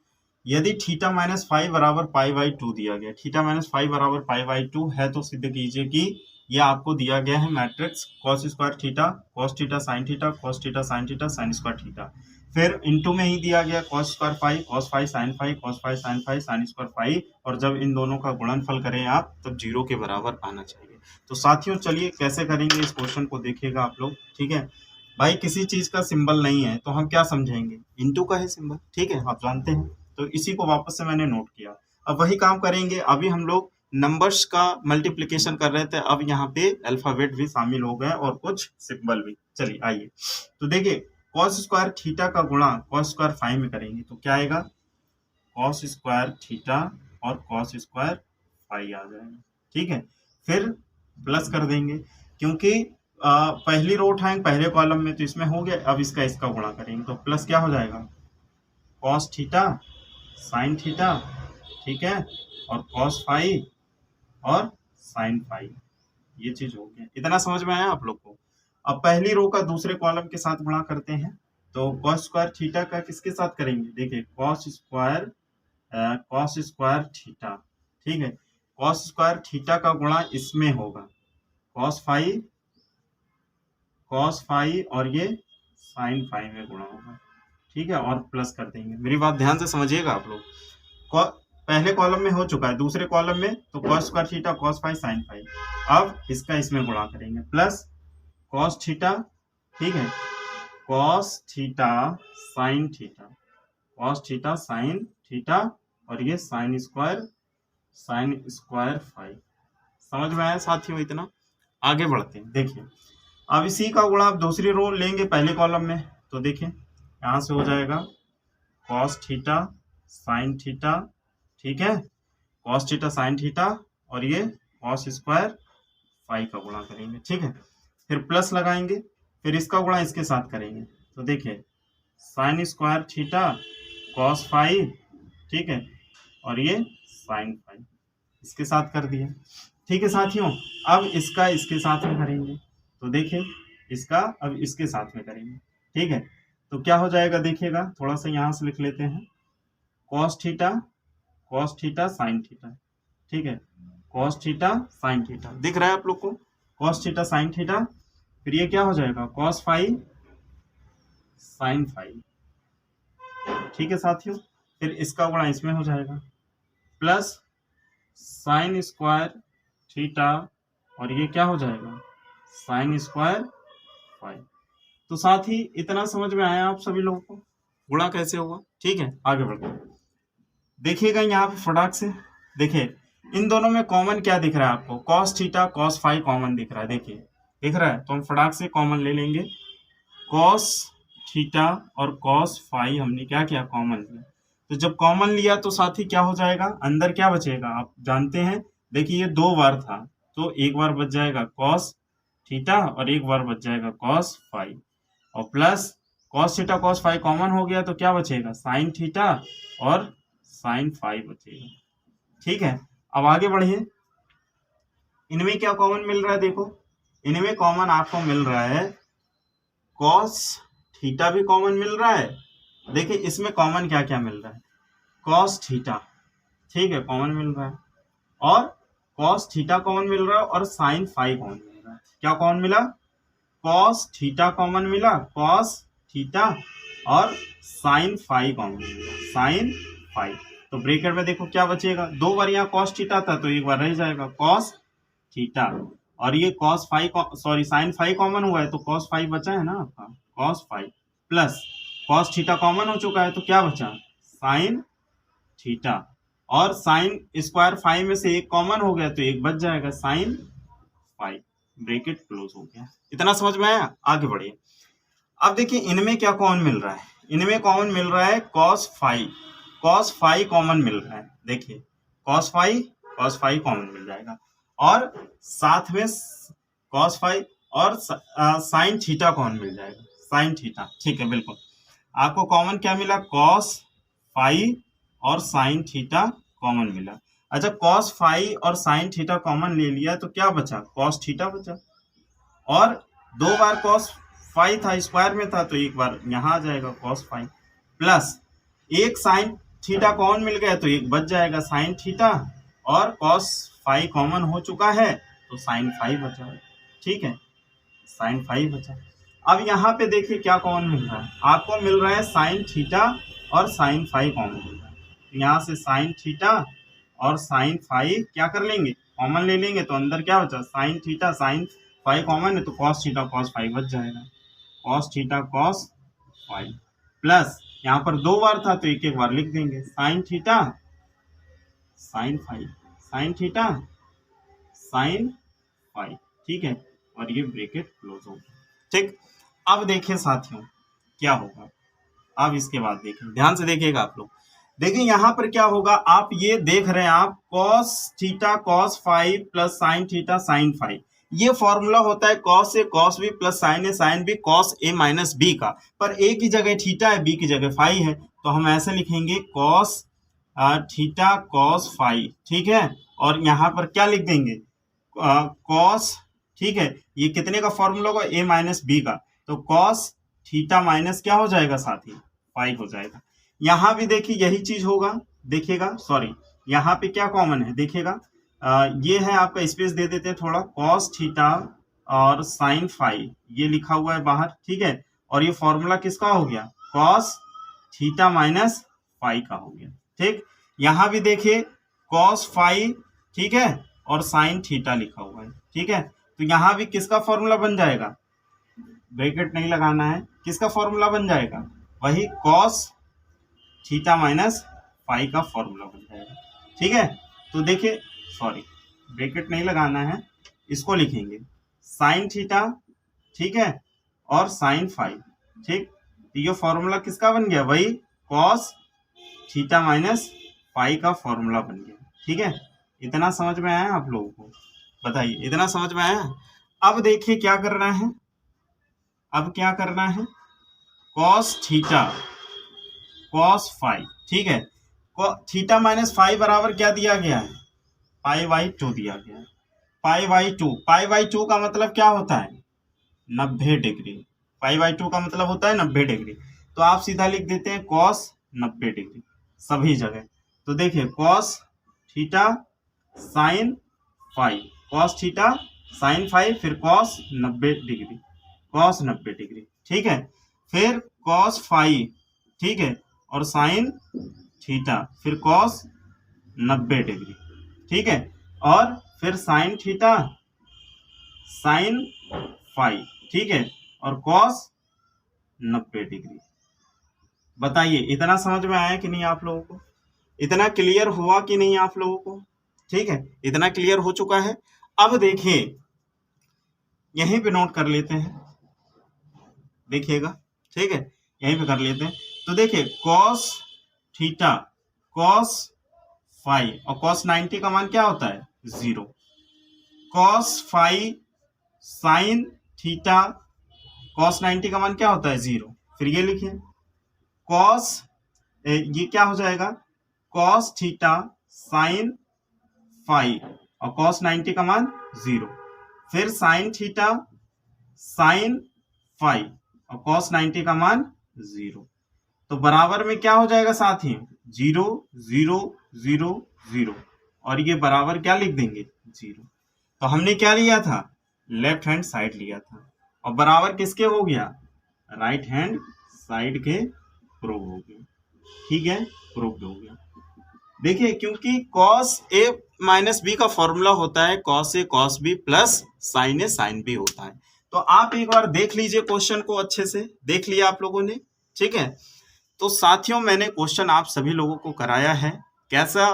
यदि थीटा -5 बराबर π/2 दिया गया, थीटा -5 बराबर π/2 है, तो सिद्ध कीजिए कि यह आपको दिया गया है matrix cos square theta, cos theta sin theta, cos theta sin theta, sin square theta. फिर इनटू में ही दिया गया cos square phi, cos phi sin phi, cos phi sin phi, sin square phi. और जब इन दोनों का गुणनफल करें आप, तब 0 के बराबर आना चाहिए। तो साथियों चलिए कैसे करेंगे इस क्वेश्चन को देखिएगा आप लोग। ठीक है भाई, किसी चीज का सिंबल नहीं है तो हम क्या समझेंगे? इनटू का है सिंबल। ठीक है, आप जानते हैं, तो इसी को वापस से मैंने नोट किया। अब वही काम करेंगे। अभी हम लोग नंबर्स का मल्टीप्लिकेशन कर रहे थे, अब यहाँ पे अल्फाबेट भी शामिल हो गए और कुछ सिंबल भी। चलिए आइए, तो देखिए cos स्क्वायर थीटा का गुणा cos स्क्वायर फाई में करेंगे तो क्या आएगा? cos स्क्वायर थीटा और cos स्क्वायर फाई आ जाएगा। ठीक है, फिर प्लस कर देंगे, क्योंकि पहली रो उठाएंगे पहले कॉलम में, तो इसमें हो गया। अब इसका गुणा करेंगे तो प्लस क्या हो जाएगा? cos थीटा sin थीटा, ठीक है, और cos फाई और sin फाई। ये चीज हो गया। इतना समझ में आया आप लोग को? अब पहली रो का दूसरे कॉलम के साथ गुणा करते हैं, तो cos स्क्वायर थीटा का किसके साथ करेंगे? देखिए cos स्क्वायर थीटा। ठीक है, cos स्क्वायर थीटा का गुणा इसमें होगा cos फाई और ये sin फाई में गुणा होगा। ठीक है, और प्लस कर देंगे। मेरी बात ध्यान से समझिएगा आप लोग। पहले कॉलम में हो चुका है, दूसरे कॉलम में तो cos square theta cos phi sin phi. अब इसका इसमें गुणा करेंगे, प्लस cos थीटा, ठीक है, cos theta sin theta, cos theta sin theta, और ये sin स्क्वायर फाई। समझ में आया साथियों? इतना आगे बढ़ते हैं। देखिए अब इसी का गुणा आप दूसरी रो लेंगे पहले कॉलम में, तो देखिए यहाँ से हो जाएगा cos थीटा sin थीटा, ठीक है, cos थीटा sin थीटा, और ये cos स्क्वायर फाई का गुणा करेंगे। ठीक है, फिर प्लस लगाएंगे, फिर इसका गुणा इसके साथ करेंगे, तो देखिए sin square theta cos phi, ठीक है, और ये sin फाई इसके साथ कर दिया। ठीक है साथियों, अब इसका इसके साथ में करेंगे, तो देखिए इसका अब इसके साथ में करेंगे। ठीक है, तो क्या हो जाएगा देखिएगा, थोड़ा सा यहाँ से लिख लेते हैं, cos थीटा sin थीटा, ठीक है, cos थीटा sin थीटा दिख रहा है आप लोग को, cos थीटा sin थीटा। फिर ये क्या हो जाएगा? cos phi sin phi. ठीक है साथियों, फिर इसका गुणा इसमें हो जाएगा, प्लस sin स्क्वायर थीटा, और ये क्या हो जाएगा? sin square phi. तो साथ ही इतना समझ में आया आप सभी लोगों को गुणा कैसे होगा? ठीक है, आगे बढ़ते हैं। देखिएगा यहाँ पे फटाक से, देखिए इन दोनों में कॉमन क्या दिख रहा है आपको? cos theta cos phi common दिख रहा है। देखिए दिख रहा है, तो हम फटाक से कॉमन ले लेंगे। cos थीटा और cos फाई हमने क्या किया? कॉमन लिया। तो जब कॉमन लिया तो साथी क्या हो जाएगा? अंदर क्या बचेगा आप जानते हैं। देखिए ये 2 बार था, तो एक बार बच जाएगा cos थीटा और एक बार बच जाएगा cos फाई, और plus cos theta cos phi common हो गया तो क्या बचेगा? sin थीटा और sin फाई बचेगा। ठीक है, अब आगे बढ़िए। इनमें क्या कॉमन मिल रहा है? देखो इनमें कॉमन आपको मिल रहा है cos थीटा भी कॉमन मिल रहा है। देखिए इसमें कॉमन क्या क्या मिल रहा है? cos थीटा, ठीक है, कॉमन मिल रहा है, और cos थीटा कॉमन मिल रहा है, और sin फाई कॉमन मिल रहा है। क्या कॉमन मिला? कॉस थीटा कॉमन मिला, कॉस थीटा, और साइन फाई कॉमन मिला, साइन फाई। तो ब्रैकेट में देखो क्या बचेगा, 2 बार यहाँ कॉस थीटा था तो एक बार रह जाएगा कॉस थीटा, और ये cos phi sorry sine phi common हुआ है तो कॉस फाई बचा है ना आपका, cos phi plus cos theta common हो चुका है तो क्या बचा, साइन थीटा, और साइन स्क्वायर फाई में से एक कॉमन हो गया तो एक बच जाएगा साइन फाई। ब्रैकेट क्लोज हो गया। इतना समझ में आया? आगे बढ़िए। अब देखिए इनमें क्या कॉमन मिल रहा है, इनमें कॉमन मिल रहा है कॉस फाई कॉमन मिल रहा है। देखिए कॉस फाई कॉमन मिल जाएगा, और साथ में कॉस फाई और साइन थीटा कॉमन मिल जाएगा, साइन थीटा। ठीक है, बिल्कुल आपको कॉमन क्या मिला, कॉस फाई और साइन थीटा कॉमन मिला। अच्छा, कॉस फाई और साइन थीटा कॉमन ले लिया तो क्या बचा, कॉस थीटा बचा, और 2 बार कॉस फाई था, स्क्वायर में था तो एक बार यहाँ आ जाएगा कॉस फाई, प्लस एक साइन थीटा कॉमन मिल गया तो एक बच जाएगा साइन थीटा, और कॉस फाई कॉमन हो चुका है तो साइन फाई बचा। ठीक है, साइन फाई बचा। अब यहाँ पे देखिए क्या कॉमन मिल रहा है, आपको मिल रहा है साइन थीटा और साइन फाई कॉमन मिल रहा है। यहाँ से साइन थीटा और साइन फाई क्या कर लेंगे, कॉमन ले लेंगे, तो अंदर क्या बचा, sine theta sine phi common है तो कॉस थीटा कॉस फाई बच जाएगा, cos theta cos phi, plus यहाँ पर 2 बार था तो एक एक बार लिख देंगे, sine theta sine phi, sine theta sine phi. ठीक है, और ये ब्रैकेट क्लोज हो गया। ठीक, अब देखिए साथियों क्या होगा, अब इसके बाद देखिए, ध्यान से देखिएगा आप लोग। देखिए यहाँ पर क्या होगा, आप ये देख रहे हैं आप cos theta cos phi plus sine theta sine phi, ये फॉर्मूला होता है cos A cos B plus sine A sine B cos A minus B का, पर ए की जगह थीटा है, बी की जगह फाई है, तो हम ऐसे लिखेंगे कॉस थीटा कॉस फाई। ठीक है, और यहाँ पर क्या लिख देंगे, कॉस, ठीक है, ये कितने का फॉर्मूला होगा, ए माइनस बी का, तो कॉस थीटा माइनस क्या हो जाएगा साथी, फाई हो जाएगा। यहाँ भी देखिए यही चीज होगा, देखिएगा, सॉरी यहाँ पे क्या कॉमन है देखिएगा, ये है आपका, स्पेस दे देते हैं थोड़ा, कॉस थीटा और साइन फाई ये लिखा हुआ है बाहर। ठीक है, और ये फॉर्मूला किसका हो गया, कॉस थीटा माइनस फाई का हो गया। ठीक, यहाँ भी देखिए कॉस फाई, ठीक है, और साइन थीटा लिखा हुआ है। ठीक है, तो यहाँ भी किसका फॉर्मूला बन जाएगा, ब्रैकेट नहीं लगाना है, किसका फॉर्मूला बन जाएगा, वही कॉस थीटा माइनस फाई का फॉर्मूला बन जाएगा। ठीक है, तो देखिए, सॉरी ब्रैकेट नहीं लगाना है, इसको लिखेंगे साइन थीटा, ठीक है, और साइन फाई। ठीक, तो ये फॉर्मूला किसका बन गया, वही कॉस थीटा माइनस फाई का फॉर्मूला बन गया। ठीक है, इतना समझ में आया आप लोगों को, बताइए इतना समझ में आया। अब देखिए क्या करना है, अब क्या करना है, कॉस थीटा कॉस फाई, ठीक है, थीटा माइनस फाई बराबर क्या दिया गया है, पाई बाई 2 दिया गया है, पाई बाई 2 का मतलब क्या होता है, 90 डिग्री, पाई बाई 2 का मतलब होता है 90 डिग्री, तो आप सीधा लिख देते हैं कॉस 90 डिग्री सभी जगह। तो देखिए cos theta sine phi, cos theta sine phi, फिर कॉस 90 डिग्री, कॉस 90 डिग्री। ठीक है, फिर कॉस फाई, ठीक है, और साइन थीटा, फिर कॉस 90 डिग्री। ठीक है, और फिर साइन थीटा साइन फाई, ठीक है, और कॉस 90 डिग्री। बताइए इतना समझ में आया कि नहीं आप लोगों को, इतना क्लियर हुआ कि नहीं आप लोगों को। ठीक है, इतना क्लियर हो चुका है। अब देखिए यहीं पे नोट कर लेते हैं, देखिएगा, ठीक है, यहीं पे कर लेते हैं। तो देखिए कॉस थीटा कॉस फाई और कॉस 90 का मान क्या होता है, 0, cos phi sine theta cos 90 का मान क्या होता है, 0, फिर ये लिखिए कॉस, ये क्या हो जाएगा, कॉस थीटा साइन फाई और कॉस 90 का मान 0, फिर साइन थीटा साइन फाई और कॉस 90 का मान 0, तो बराबर में क्या हो जाएगा साथी, 0 0 0 0, और ये बराबर क्या लिख देंगे, 0। तो हमने क्या लिया था, लेफ्ट हैंड साइड लिया था, और बराबर किसके हो गया, राइट हैंड साइड के प्रूव हो गया, ठीक है, प्रूव हो गया। देखिए क्योंकि cos a माइनस बी का फॉर्मूला होता है cos a cos b plus sin a sin b होता है। तो आप एक बार देख लीजिए क्वेश्चन को, अच्छे से देख लिया आप लोगों ने, ठीक है। तो साथियों मैंने क्वेश्चन आप सभी लोगों को कराया है, कैसा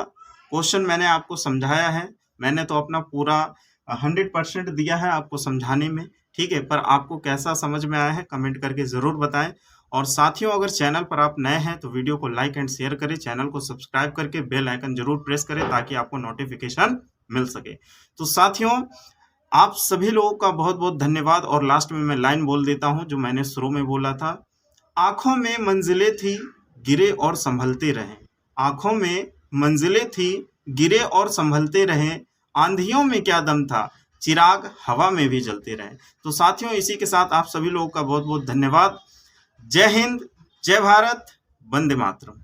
क्वेश्चन मैंने आपको समझाया है, मैंने तो अपना पूरा 100% दिया है आपको समझाने में, ठीक है। पर आपको कैसा समझ में आया है कमेंट करके जरूर बताएं। और साथियों अगर चैनल पर आप नए हैं तो वीडियो को लाइक एंड शेयर करें, चैनल को सब्सक्राइब करके बेल आइकन जरूर प्रेस करें ताकि आपको नोटिफिकेशन मिल सके। तो साथियों आप सभी लोगों का बहुत बहुत धन्यवाद। और लास्ट में मैं लाइन बोल देता हूं जो मैंने शुरू में बोला था, आंखों में मंजिलें थी गिरे और संभलते रहे, आंखों में मंजिलें थी गिरे और संभलते रहे, आंधियों में क्या दम था चिराग हवा में भी जलते रहे। तो साथियों इसी के साथ आप सभी लोगों का बहुत बहुत धन्यवाद। जय हिंद, जय भारत, वंदे मातरम।